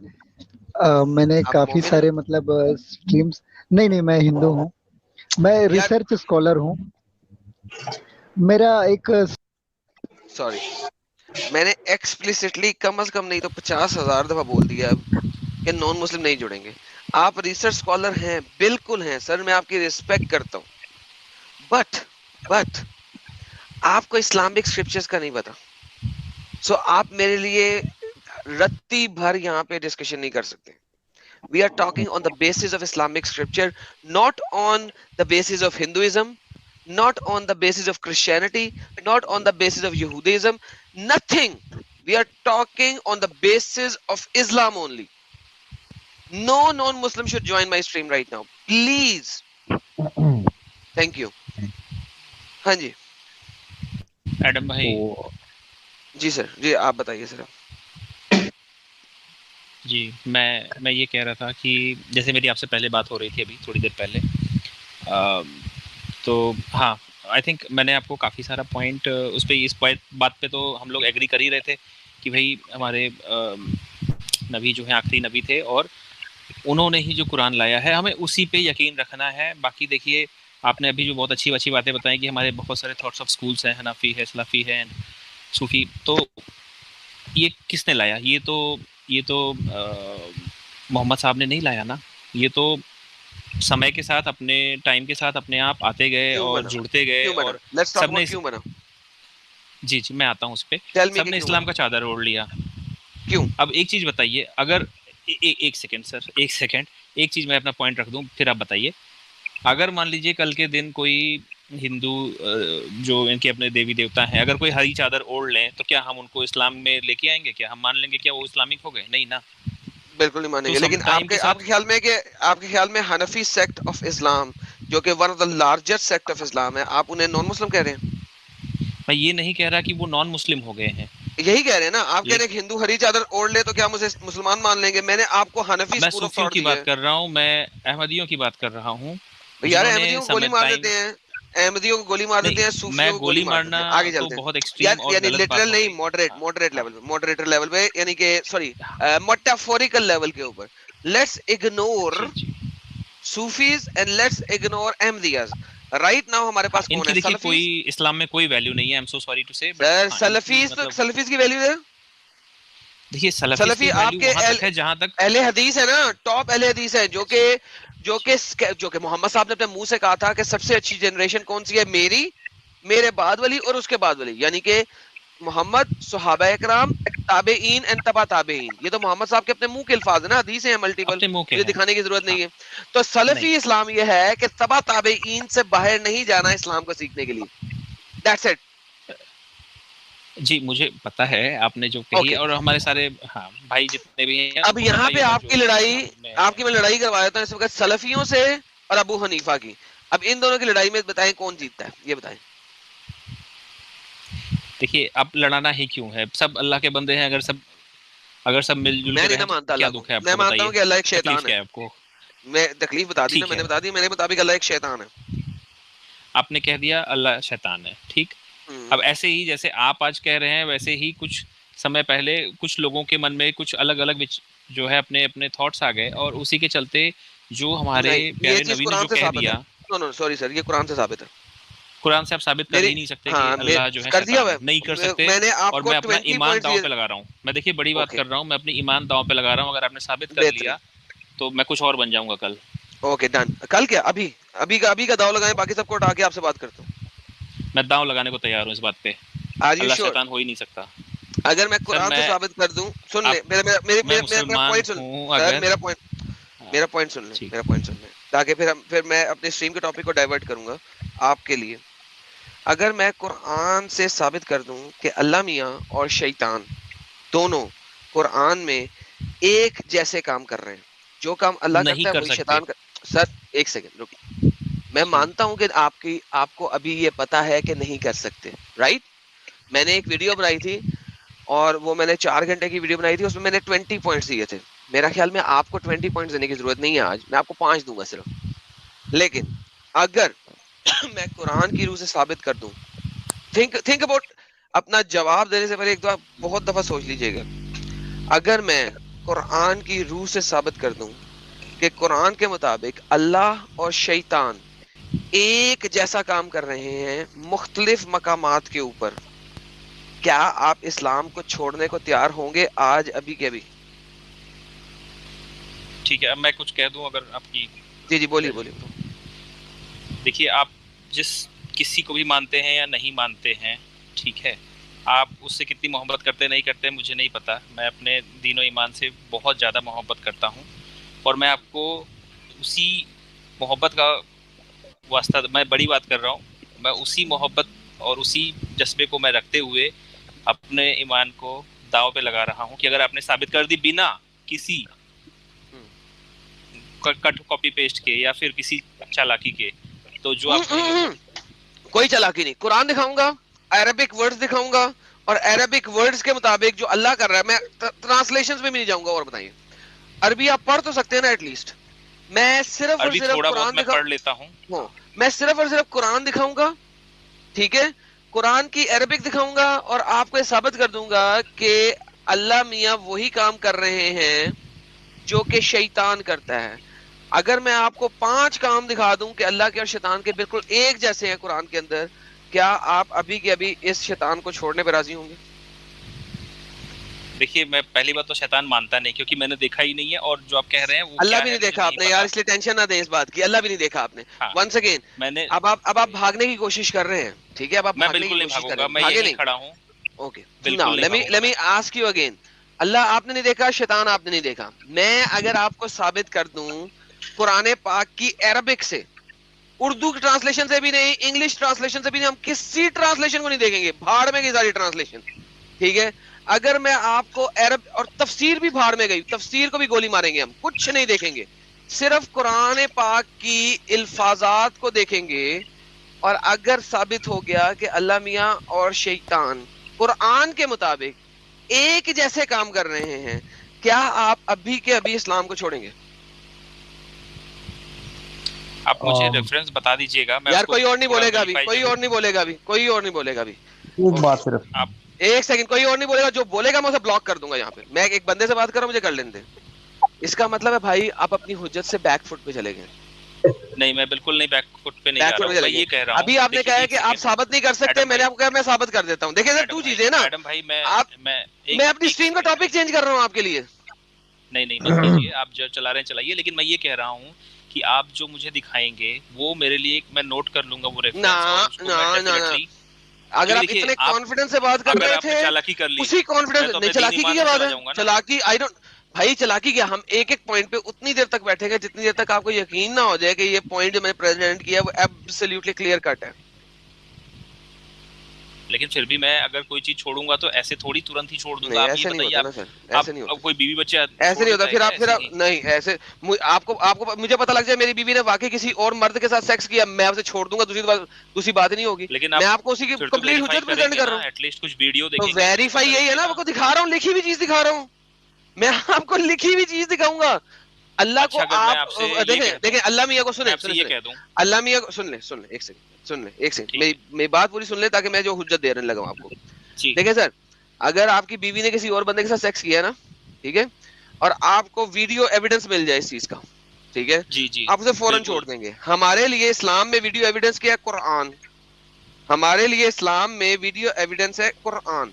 میں نے کافی سارے مطلب اسٹریمز, نہیں میں ہندو ہوں, میں ریسرچ اسکالر ہوں. میرا ایک سوری, میں نے ایکسپلیسٹلی کم از کم نہیں تو 50,000 دفعہ بول دیا کہ نان مسلم نہیں جڑیں گے. آپ ریسرچ اسکالر ہیں, بالکل ہیں سر, میں آپ کی ریسپیکٹ کرتا ہوں, بٹ آپ کو اسلامک اسکرپچرز کا نہیں پتا. سو آپ میرے لیے رتی بھر یہاں پہ ڈسکشن نہیں کر سکتے. We are talking on the basis of Islamic scripture, not on the basis of Hinduism, not on the basis of Christianity, not on the basis of Judaism, nothing. We are talking on the basis of Islam only. No non-Muslim should join my stream right now. Please. Thank you. ہاں جی Adam بھائی. جی سر, جی آپ بتائیے سر. جی میں یہ کہہ رہا تھا کہ جیسے میری آپ سے پہلے بات ہو رہی تھی ابھی تھوڑی دیر پہلے, تو ہاں آئی تھنک میں نے آپ کو کافی سارا پوائنٹ اس پہ, اس بات پہ تو ہم لوگ ایگری کر ہی رہے تھے کہ بھائی ہمارے نبی جو ہیں آخری نبی تھے, اور انہوں نے ہی جو قرآن لایا ہے ہمیں اسی پہ یقین رکھنا ہے. باقی دیکھیے آپ نے ابھی جو بہت اچھی باتیں بتائیں کہ ہمارے بہت سارے تھاٹس آف اسکولس ہیں, حنفی ہے, سلفی ہے, صوفی, تو یہ کس نے لایا؟ یہ تو محمد صاحب نے نہیں لایا نا, یہ تو समय के साथ, अपने टाइम के साथ अपने आप आते गए क्यों और बना? जुड़ते गए क्यों बना? और Let's talk सबने about क्यों बना? जी मैं आता हूँ उस पे। Tell me कि सबने क्यों इस्लाम बना? का चादर ओढ़ लिया। क्यों? अब एक चीज बताइए, अगर एक सेकंड सर, एक सेकंड, एक चीज मैं अपना पॉइंट रख दूं, फिर आप बताइए। अगर मान लीजिए कल के दिन कोई हिंदू जो इनके अपने देवी देवता हैं, अगर कोई हरी चादर ओढ़ लें, तो क्या हम उनको इस्लाम में लेके आएंगे? क्या हम मान लेंगे क्या वो इस्लामिक हो गए? नहीं ना। बिल्कुल नहीं तो मानेंगे। सम लेकिन टाइम के साथ आपके ख्याल में हनफी सेक्ट ऑफ इस्लाम जो कि one of the largest sect of Islam है, आप उन्हें नॉन मुस्लिम कह रहे हैं? मैं ये नहीं कह रहा कि वो नॉन मुस्लिम हो गए हैं। यही कह रहे हैं ना आप, कह रहे ले- हैं कि हिंदू हरी चादर ओढ़ ले तो क्या मुझे मुसलमान मान लेंगे? मैंने आपको हनफी मैं स्कूल ऑफ सूफियों थॉट की दिया बात है। कर रहा हूँ, मैं अहमदियों की बात कर रहा हूँ, यार जिन्होंने अहमदियों को गोली समय मार टाइम देते हैं, अहमदियों को गोली मार देते हैं, नहीं, सूफियों मैं को गोली गोली मार देते मारना हैं। आगे तो चलते हैं बहुत एक्सट्रीम और यानी गलत बात लिटरल हो नहीं, गई। मॉडरेट लेवल पे, यानी कि सॉरी मेटाफोरिकल लेवल के ऊपर। Let's ignore the Sufis and let's ignore Ahmadiyas. Right now हमारे हाँ, पास कौन इनकी है? देखिए कोई सलफीज। इस्लाम में कोई वैल्यू नहीं है, I am so sorry to say, but sir हाँ इनकी मतलब सलफीज की वैल्यू है। देखिए सलफीज सलफी की वैल्यू आपके वहां तक है जहां तक अहले हदीस है ना, टॉप अहले हदीस है, जो कि मोहम्मद साहब ने अपने मुंह से कहा था कि सबसे अच्छी जनरेशन कौन सी है? मेरी, मेरे बाद वाली और उसके बाद वाली, यानी कि मोहम्मद, सहाबा इकराम, ताबेईन एंड तबा ताबेईन। ये तो मोहम्मद साहब के अपने मुंह के अल्फाज है ना, हदीस है मल्टीपल, अपने मुंह के मुझे हैं। दिखाने की जरूरत हाँ नहीं है। तो नहीं सलफी इस्लाम ये है कि तबा ताबेईन से बाहर नहीं जाना इस्लाम को सीखने के लिए। That's it. जी मुझे पता है आपने जो कही ओके, और हमारे सारे हाँ भाई जितने भी हैं अब उनको यहाँ पता ही पे होगा आपकी जो लड़ाई, इस्लाम में आपकी मैं लड़ाई करवा देता हूँ इस वक्त सलफियों से और अबू हनीफा की। अब इन दोनों की लड़ाई में बताएं कौन जीतता है, ये बताएं। देखिए अब लड़ाना ही क्यों है? सब अल्लाह के बंदे हैं, अगर सब मिलजुल मैं के नहीं ना रहें तो मानता क्या अल्लाह को, दुख है मैं आपको? मानता हूँ बताइए कि अल्लाह एक तकलीफ शैतान क्या है। है आपको? मैं तकलीफ बता दी ना, ठीक मैंने है, बता दी, मेरे मुताबिक अल्लाह एक शैतान है। आपने कह दिया अल्लाह शैतान है, ठीक। अब ऐसे ही जैसे आप आज कह रहे हैं, वैसे ही कुछ समय पहले कुछ लोगों के मन में कुछ अलग अलग जो है अपने अपने थॉट्स आ गए और उसी के चलते जो हमारे नहीं, ये प्यारे चीज नबी ने कुरान जो से कह साबित है। दिया, नो सॉरी सर, ये कुरान से साबित है। कुरान से आप साबित कर मेरी, ही नहीं सकते कि हाँ अल्लाह जो है कर दिया शैतान हुआ है, नहीं कर सकते। मैंने और आपको मैं अपना 20 ईमान पॉइंट्स दांव दिए। पे लगा रहा हूँ, मैं देखिए बड़ी बात ओके, कर रहा हूँ, मैं अपनी ईमान दांव पे लगा रहा हूँ। अगर आपने साबित कर बेहतरीन, लिया तो मैं कुछ और बन जाऊंगा कल। Okay done. कल क्या? अभी का दाव लगाएं, बाकी सबको उठा के आपसे बात करता हूँ। मैं दांव लगाने को तैयार हूँ इस बात पे, आर यू अल्लाह श्योर? शैतान हो ही नहीं सकता। अगर मैं सर कुरान से साबित कर दूं, सुन ले, आप मैं मेरा मुसलमान पॉइंट सुन हूँ सर, अगर मेरा पॉइंट सुन ले, ठीक मेरा पॉइंट सुन ले, ताकि फिर मैं अपने स्ट्रीम के टॉपिक को डाइवर्ट करूंगा आपके लिए। अगर मैं कुरान से साबित कर दूं कि अल्लाह मियां और शैतान दोनों कुरान में एक जैसे काम कर रहे हैं, जो काम अल्लाह नहीं करता है कर वही सकते। शैतान कर। सर एक सेकंड रुकिए, मैं मानता हूं कि आपको अभी ये पता है कि नहीं कर सकते, राइट? मैंने एक वीडियो बनाई थी और वो मैंने 4 घंटे की वीडियो बनाई थी, उसमें मैंने 20 पॉइंट्स दिए थे। मेरा ख्याल में आपको 20 पॉइंट्स देने की जरूरत नहीं है, आज मैं आपको 5 दूंगा सिर्फ। लेकिन अगर मैं कुरान की रूह से साबित कर दूं, थिंक अबाउट, अपना जवाब देने से पहले एक दफा बहुत दफा सोच लीजिएगा। अगर मैं कुरान की रूह से साबित कर दूं कि कुरान के मुताबिक अल्लाह और शैतान एक जैसा काम कर रहे हैं मुख्तलिफ मकामात के ऊपर, क्या आप इस्लाम को छोड़ने को तैयार होंगे आज अभी के अभी? ठीक है, अब मैं कुछ कह दूं अगर आपकी। जी बोलिए बोलिए। देखिए आप जिस किसी को भी मानते हैं या नहीं मानते हैं, ठीक है, आप उससे कितनी मोहब्बत करते नहीं करते मुझे नहीं पता। मैं अपने दीन और ईमान से बहुत ज़्यादा मोहब्बत करता हूँ और मैं आपको उसी मोहब्बत का वास्ता, मैं बड़ी बात कर रहा हूँ, मैं उसी मोहब्बत और उसी जज्बे को मैं रखते हुए अपने ईमान को दांव पे लगा रहा हूँ कि अगर आपने साबित कर दी बिना किसी कट कॉपी पेस्ट के या फिर किसी चालाकी के, तो जो आप कोई चालाकी नहीं, कुरान दिखाऊंगा, अरबिक वर्ड्स दिखाऊंगा और अरबिक वर्ड्स के मुताबिक जो अल्लाह कर रहा है, मैं ट्रांसलेशंस में भी नहीं जाऊंगा। और बताइए, अरबी आप पढ़ तो सकते हैं ना एटलीस्ट? मैं सिर्फ और सिर्फ कुरान पढ़ लेता हूँ, मैं सिर्फ और सिर्फ कुरान दिखाऊंगा, ठीक है, कुरान की अरबिक दिखाऊंगा और आपको ये साबित कर दूंगा कि अल्लाह मियां वही काम कर रहे हैं जो कि शैतान करता है। अगर मैं आपको 5 काम दिखा दूं कि अल्लाह के और शैतान के बिल्कुल एक जैसे हैं कुरान के अंदर, क्या आप अभी के अभी इस शैतान को छोड़ने पर राजी होंगे? देखिए मैं पहली बात तो शैतान मानता नहीं, क्योंकि मैंने देखा ही नहीं है, और जो आप कह रहे हैं वो अल्लाह क्या भी है नहीं मुझे देखा आपने यार, इसलिए टेंशन ना दें इस बात की, अल्लाह भी नहीं देखा आपने। वंस अगेन मैंने अब आप भागने की कोशिश कर रहे हैं, ठीक है, अब आप मैं भागने बिल्कुल की नहीं कोशिश कर रहे भागूंगा, हैं, मैं भागे यहीं नहीं। खड़ा हूँ, ओके बिल्कुल नाउ नहीं let me ask you again, Allah आपने नहीं देखा, शैतान आपने नहीं देखा, मैं अगर आपको साबित कर दूं कुरान पाक की अरबिक से, उर्दू की ट्रांसलेशन से भी नहीं, इंग्लिश ट्रांसलेशन से भी नहीं, हम किसी ट्रांसलेशन को नहीं देखेंगे, भाड़ में गई सारी ट्रांसलेशन, ठीक है। अगर मैं आपको अरब और तफसीर भी भाड़ में गई, तफसीर को भी गोली मारेंगे हम, कुछ नहीं देखेंगे, सिर्फ कुरान पाक की अल्फाजात को देखेंगे, और अगर साबित हो गया कि अल्लाह मियां और शैतान कुरान के मुताबिक एक जैसे काम कर रहे हैं, क्या आप अभी के अभी इस्लाम को छोड़ेंगे? आप मुझे रेफरेंस बता दीजिएगा। यार कोई और नहीं बोलेगा अभी, कोई और नहीं बोलेगा अभी, कोई और नहीं बोलेगा अभी, एक बात सिर्फ आप एक सेकंड, कोई और नहीं बोलेगा, जो बोलेगा मैं उसे ब्लॉक कर दूंगा यहाँ पे। मैं एक बंदे से बात कर रहा हूँ, मुझे कर लेने दे। इसका मतलब है भाई आप अपनी हुज्जत से बैक फुट पे चले गए। नहीं, मैं बिल्कुल नहीं बैक फुट पे नहीं जा रहा हूं, मैं ये कह रहा हूं अभी आपने कहा है कि आप साबित नहीं कर सकते, मैंने आपको कहा मैं साबित कर देता हूं। देखिए सर, टू चीजें ना मैडम भाई, मैं अपनी स्ट्रीम का टॉपिक चेंज कर रहा हूं आपके लिए। नहीं मत कीजिए, आप जो चला रहे हैं चलाइए, लेकिन मैं ये कह रहा हूं कि आप जो मुझे दिखाएंगे वो मेरे लिए मैं नोट कर लूंगा वो रेफरेंस। ना अगर आप इतने कॉन्फिडेंस से बात कर रहे थे, चालाकी कर ली, उसी कॉन्फिडेंस नहीं, चालाकी की क्या बात है, चालाकी आई डोंट भाई, चालाकी क्या, हम एक एक पॉइंट पे उतनी देर तक बैठेंगे जितनी देर तक आपको यकीन ना हो जाए कि ये पॉइंट जो मैंने प्रेजेंट किया वो एब्सोल्युटली क्लियर कट है। लेकिन फिर भी मैं अगर कोई चीज छोड़ूंगा तो ऐसे थोड़ी तुरंत ही छोड़ दूंगा। आप ये बताइए, ऐसे नहीं होता, कोई बीवी बच्चे ऐसे नहीं होता, फिर आप नहीं ऐसे, आपको मुझे पता लग जाए मेरी बीवी ने वाकई किसी और मर्द के साथ सेक्स किया, मैं आपसे छोड़ दूंगा, दूसरी बात नहीं होगी। लेकिन मैं आपको उसी की कंप्लीट हुज्जत प्रेजेंट कर रहा हूं, एटलीस्ट कुछ वीडियो देखेंगे तो वेरीफाई यही है ना, आपको दिखा रहा हूं, लिखी हुई चीज दिखा रहा हूं, मैं आपको लिखी हुई चीज दिखाऊंगा। अल्लाह को आप देखें अल्लाह मियां को सुने, अल्लाह मियां को सुन ले एक सेकंड मेरी बात पूरी सुन ले, ताकि मैं जो हुज्जत दे रने लगा आपको। देखिए सर, अगर आपकी बीवी ने किसी और बंदे के साथ सेक्स किया ना, ठीक है, और आपको वीडियो एविडेंस मिल जाए इस चीज का, ठीक है, जी आप उसे फौरन छोड़ देंगे। हमारे लिए इस्लाम में वीडियो एविडेंस क्या है? कुरान। हमारे लिए इस्लाम में वीडियो एविडेंस है कुरान,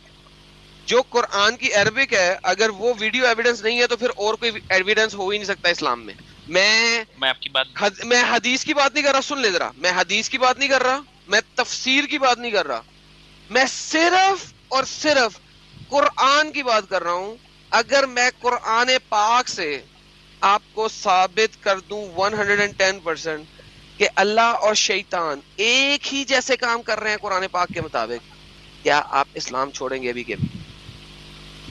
जो कुरान की अरबिक है। अगर वो वीडियो एविडेंस नहीं है तो फिर और कोई एविडेंस हो ही नहीं सकता इस्लाम में। मैं आपकी बात मैं हदीस की बात नहीं कर रहा, सुन ले जरा, मैं हदीस की बात नहीं कर रहा, मैं तफसीर की बात नहीं कर रहा, मैं सिर्फ और सिर्फ कुरान की बात कर रहा हूं। अगर मैं कुरान पाक से आपको साबित कर दूं 110% कि अल्लाह और शैतान एक ही जैसे काम कर रहे हैं कुरान पाक के मुताबिक, क्या आप इस्लाम छोड़ेंगे अभी के भी?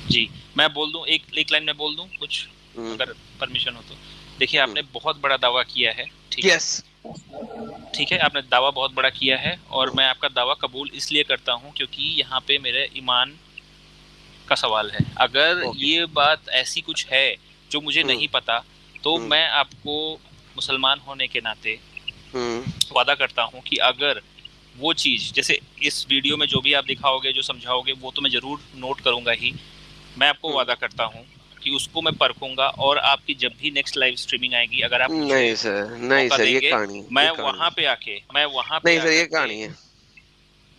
जी मैं बोल दूं, एक लाइन में बोल दूं कुछ, अगर परमिशन हो तो। देखिए आपने बहुत बड़ा दावा किया है, ठीक है, ठीक है, आपने दावा बहुत बड़ा किया है, और मैं आपका दावा कबूल इसलिए करता हूं क्योंकि यहाँ पे मेरे ईमान का सवाल है। अगर ये बात ऐसी कुछ है जो मुझे नहीं पता, तो मैं आपको मुसलमान होने के नाते वादा करता हूं कि अगर वो चीज़, जैसे इस वीडियो में जो भी आप दिखाओगे, जो समझाओगे, वो तो मैं ज़रूर नोट करूंगा ही। मैं आपको वादा करता हूं कि उसको मैं परखूंगा, और आपकी जब भी नेक्स्ट लाइव स्ट्रीमिंग आएगी, अगर आप नहीं सर ये कहानी, मैं वहां पे आके नहीं सर, ये कहानी है,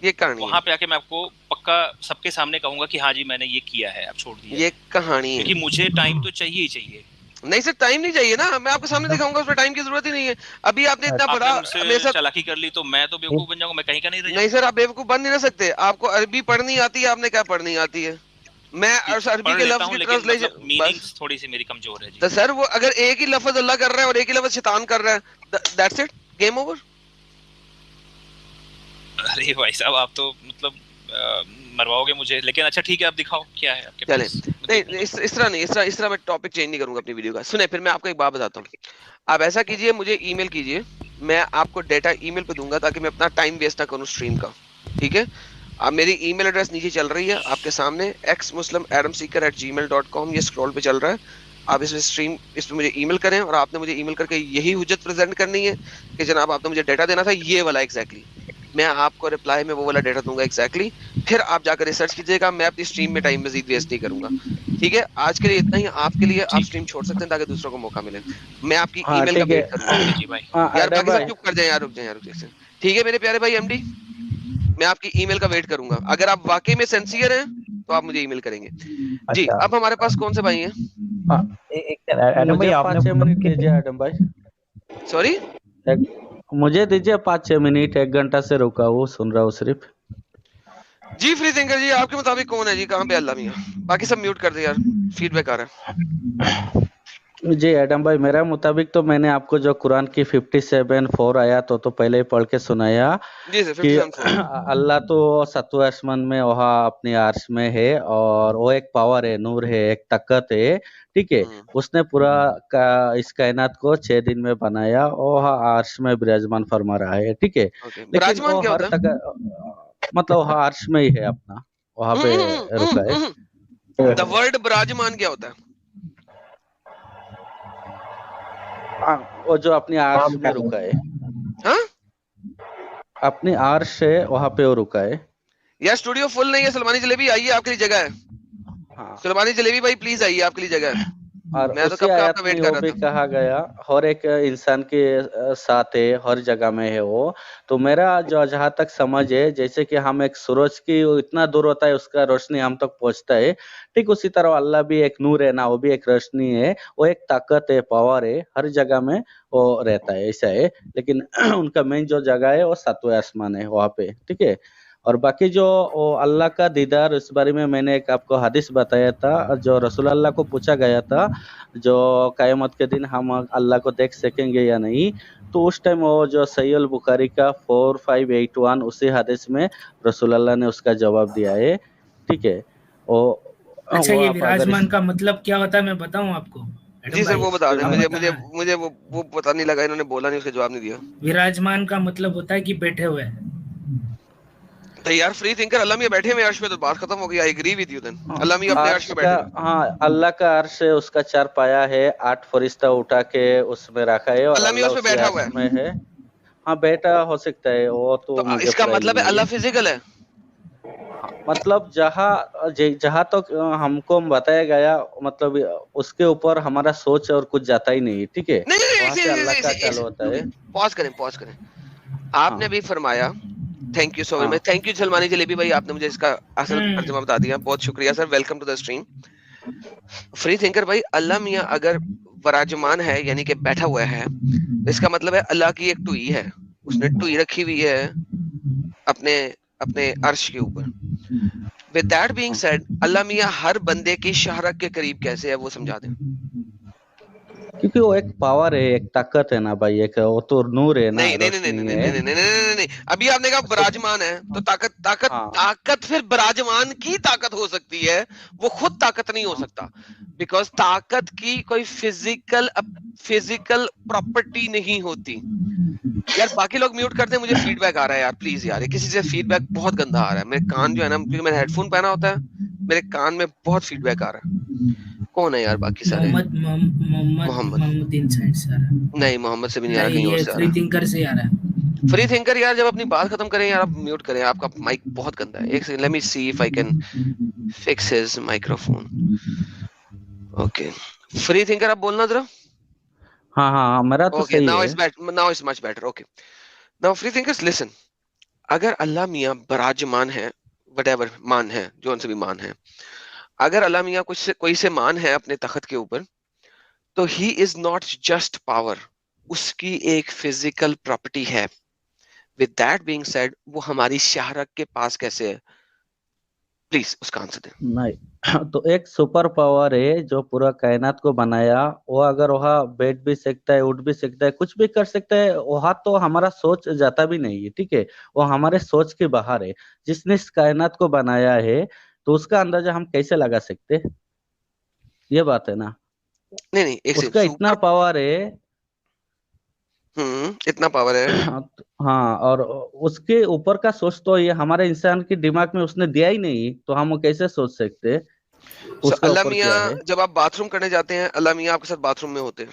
ये कहानी वहां पे आके मैं आपको पक्का सबके सामने कहूंगा कि हाँ जी मैंने ये किया है, आप छोड़ दिया, ये कहानी है। क्योंकि मुझे टाइम तो चाहिए ही चाहिए। नहीं सर, टाइम नहीं चाहिए ना, मैं आपके सामने दिखाऊंगा, उसमें टाइम की जरूरत ही नहीं है। अभी आपने इतना बड़ा मेरे साथ चालाकी कर ली तो मैं तो बेवकूफ बन जाऊंगा, मैं कहीं का नहीं रह। नहीं सर, आप बेवकूफ बन नहीं रह सकते, आपको अरबी पढ़नी आती है, आपने क्या पढ़नी आती है? मैं अरबी के लफ्ज की ट्रांसलेशन, मीनिंग्स थोड़ी सी मेरी कमजोर है जी। तो सर वो अगर एक ही लफ्ज अल्लाह कर रहा है और एक ही लफ्ज शैतान कर रहा है, दैट्स इट, गेम ओवर। अरे भाई साहब, आप तो मतलब मरवाओगे मुझे, लेकिन अच्छा ठीक है, आप दिखाओ क्या है आपके पास। नहीं इस तरह नहीं, इस तरह मैं टॉपिक चेंज नहीं करूंगा अपनी वीडियो का। सुने, फिर मैं आपको एक बात बताता हूँ। आप ऐसा कीजिए, मुझे ईमेल कीजिए, मैं आपको डेटा ईमेल पे दूंगा ताकि मैं अपना टाइम वेस्ट ना करूँ स्ट्रीम का, ठीक है? अब मेरी ईमेल एड्रेस नीचे चल रही है आपके सामने, xmuslimadamseeker@gmail.com, ये स्क्रॉल पे चल रहा है। आप इस पे मुझे ईमेल करें, और आपने मुझे ईमेल करके यही हुज्जत प्रेजेंट करनी है कि जनाब आपने मुझे डेटा देना था ये वाला एग्जैक्टली। मैं आपको रिप्लाई में वो वाला डेटा दूंगा एग्जैक्टली, फिर आप जाकर रिसर्च कीजिएगा। मैं अपनी स्ट्रीम में टाइम मजीद वेस्ट नहीं करूंगा, ठीक है? आज के लिए इतना ही। आपके लिए आप स्ट्रीम छोड़ सकते हैं ताकि दूसरों को मौका मिले। मैं आपकी ईमेल का वेट करूंगा। यार बाकी सब चुप कर जाएं यार, रुक जाएं। ठीक है मेरे प्यारे भाई एमडी, मैं आपकी ईमेल का वेट करूंगा। अगर आप वाकई में सिंसियर हैं तो आप मुझे ईमेल करेंगे जी। अच्छा। अब हमारे पास कौन से भाई हैं? हाँ, एक एडम भाई, आपने 5-6 मिनट दीजिए एडम भाई, सॉरी, मुझे दीजिए 5-6 मिनट, 1 घंटा से रुका हूँ, सुन रहा हूँ सिर्फ। जी फ्री थिंकर जी, आपके मुताबिक कौन है जी, कहाँ पे अल्लाह मियां? बाकी सब म्यूट कर दे यार, फीडबैक आ रहा है। जी एडम भाई, मेरा मुताबिक तो मैंने आपको जो कुरान की 57:4 आया तो पहले ही पढ़ के सुनाया जी सर, कि 57:4 अल्लाह तो सत्व आसमान में वहाँ अपने आर्श में है, और वो एक पावर है, नूर है, एक ताकत है, ठीक है। उसने पूरा इस कायनात को 6 दिन में बनाया और वहाँ आर्श में विराजमान फरमा रहा है, ठीक है। लेकिन विराजमान वो क्या हर होता है? मतलब वहाँ आर्श में ही है अपना, वहाँ पे रुका है। द वर्ड विराजमान क्या होता है? वो जो अपनी आर्श में रुका है, हाँ? अपनी आर्श है वहाँ पे वो रुका है। यार स्टूडियो फुल नहीं है, सलमानी जलेबी आइए, आपके लिए जगह है। हाँ। सलमानी जलेबी भाई प्लीज आइए, आपके लिए जगह है। और मैं तो उसी कब का आयत आपका में वेट वो कर भी रहा था। कहा गया हर एक इंसान के साथ है, हर जगह में है वो। तो मेरा जो जहाँ तक समझ है, जैसे कि हम एक सूरज की वो इतना दूर होता है, उसका रोशनी हम तक पहुंचता है, ठीक उसी तरह अल्लाह भी एक नूर है ना, वो भी एक रोशनी है, वो एक ताकत है, पावर है, हर जगह में वो रहता है, ऐसा है। लेकिन उनका मेन जो जगह है वो सातवें आसमान है वहाँ पे, ठीक है। और बाकी जो अल्लाह का दीदार, इस बारे में मैंने एक आपको हदीस बताया था, जो रसूल अल्लाह को पूछा गया था जो क़यामत के दिन हम अल्लाह को देख सकेंगे या नहीं, तो उस टाइम वो जो सही अल बुखारी का 4581 उसी हदीस में रसूल अल्लाह ने उसका जवाब दिया है, ठीक है। अच्छा, ये विराजमान का मतलब क्या होता है, मैं बताऊं आपको? जी सर वो बता दें, मुझे वो पता नहीं लगा, इन्होंने बोला नहीं, उसका जवाब नहीं दिया। विराजमान का मतलब होता है कि बैठे हुए हैं। तो यार फ्री थिंकर, अल्लाह मियां बैठे हुए अर्श पे, तो बात खत्म हो गई। I agree with you then. Allah मियां अपने अर्श पे बैठे। हाँ, अल्लाह का अर्श है, उसका 4 पाया है, 8 फरिश्ता उठा के उसमें रखा है, और अल्लाह मियां उसमें बैठा हुआ है। हाँ, बैठा हो सकता है वो, तो मुझे इसका मतलब है अल्लाह फिजिकल है। मतलब जहाँ तक हमको बताया गया, मतलब उसके ऊपर हमारा सोच और कुछ जाता ही नहीं, ठीक है। वहाँ से अल्लाह का चालू होता है। पॉज करें। आपने भी फरमाया, thank you so much, thank you Salmani jalebi भाई, आपने मुझे इसका असल तर्जुमा बता दिया, बहुत शुक्रिया sir, welcome to the stream. Free thinker भाई, अल्लाह मियां अगर विराजमान है यानी कि बैठा हुआ है, इसका मतलब है अल्लाह की एक टुई है, उसने टुई रखी हुई है अपने अर्श के ऊपर। विद दैट बीइंग सेड, अल्लाह मियां हर बंदे की शाहरक के करीब कैसे है वो समझा दें। क्योंकि वो एक पावर है, एक ताकत है ना भाई, एक वो तो नूर है ना। नहीं, अभी आपने कहा विराजमान है, तो ताकत फिर विराजमान की ताकत हो सकती है, वो खुद ताकत नहीं हो सकता, बिकॉज ताकत की कोई फिजिकल प्रॉपर्टी नहीं होती। यार बाकी लोग म्यूट करते हैं, मुझे फीडबैक आ रहा है यार, प्लीज यार, किसी से फीडबैक बहुत गंदा आ रहा है, मेरे कान जो है ना, क्योंकि मैंने हेडफोन पहना होता है, मेरे कान में बहुत फीडबैक आ रहा है। कौन है यार बाकी सारे? मोहम्मद इनसाइड से आ रहा है। नहीं, मोहम्मद से भी नहीं आ रहा, कहीं और से आ रहा है। फ्री थिंकर से आ रहा है। फ्री थिंकर यार, जब अपनी बात खत्म करें यार, आप म्यूट करें, आपका माइक बहुत गंदा है। एक second, let me see if I can fix his microphone. Okay free thinker, आप बोलना जरा। हाँ, मेरा तो सही है। Now it's much better. Okay now free thinkers listen, अगर अल्लाह मियां विराजमान है, व्हाटएवर मान है, जो उनसे भी मान है, अगर अल्लाह मियां कोई से मान है अपने तख्त के ऊपर, तो he is not just power, उसकी एक फिजिकल प्रॉपर्टी है। विद दैट बीइंग सेड, वो हमारी शाहरक के पास कैसे है? प्लीज उसका आंसर दें। नहीं, तो एक सुपर पावर है जो पूरा कायनात को बनाया, वो अगर वहाँ बैठ भी सकता है, उठ भी सकता है, कुछ भी कर सकता है, वहाँ तो हमारा सोच जाता भी नहीं है, ठीक है। वो हमारे सोच के बाहर है। जिसने इस कायनात को बनाया है, तो उसका अंदाजा हम कैसे लगा सकते? ये बात है ना। नहीं, उसका इतना पावर है। इतना पावर है। हाँ, और उसके ऊपर का सोच तो ये हमारे इंसान के दिमाग में उसने दिया ही नहीं, तो हम कैसे सोच सकते? अल्लाह मियां जब आप बाथरूम करने जाते हैं, अल्लाह मियां आपके साथ बाथरूम में होते हैं,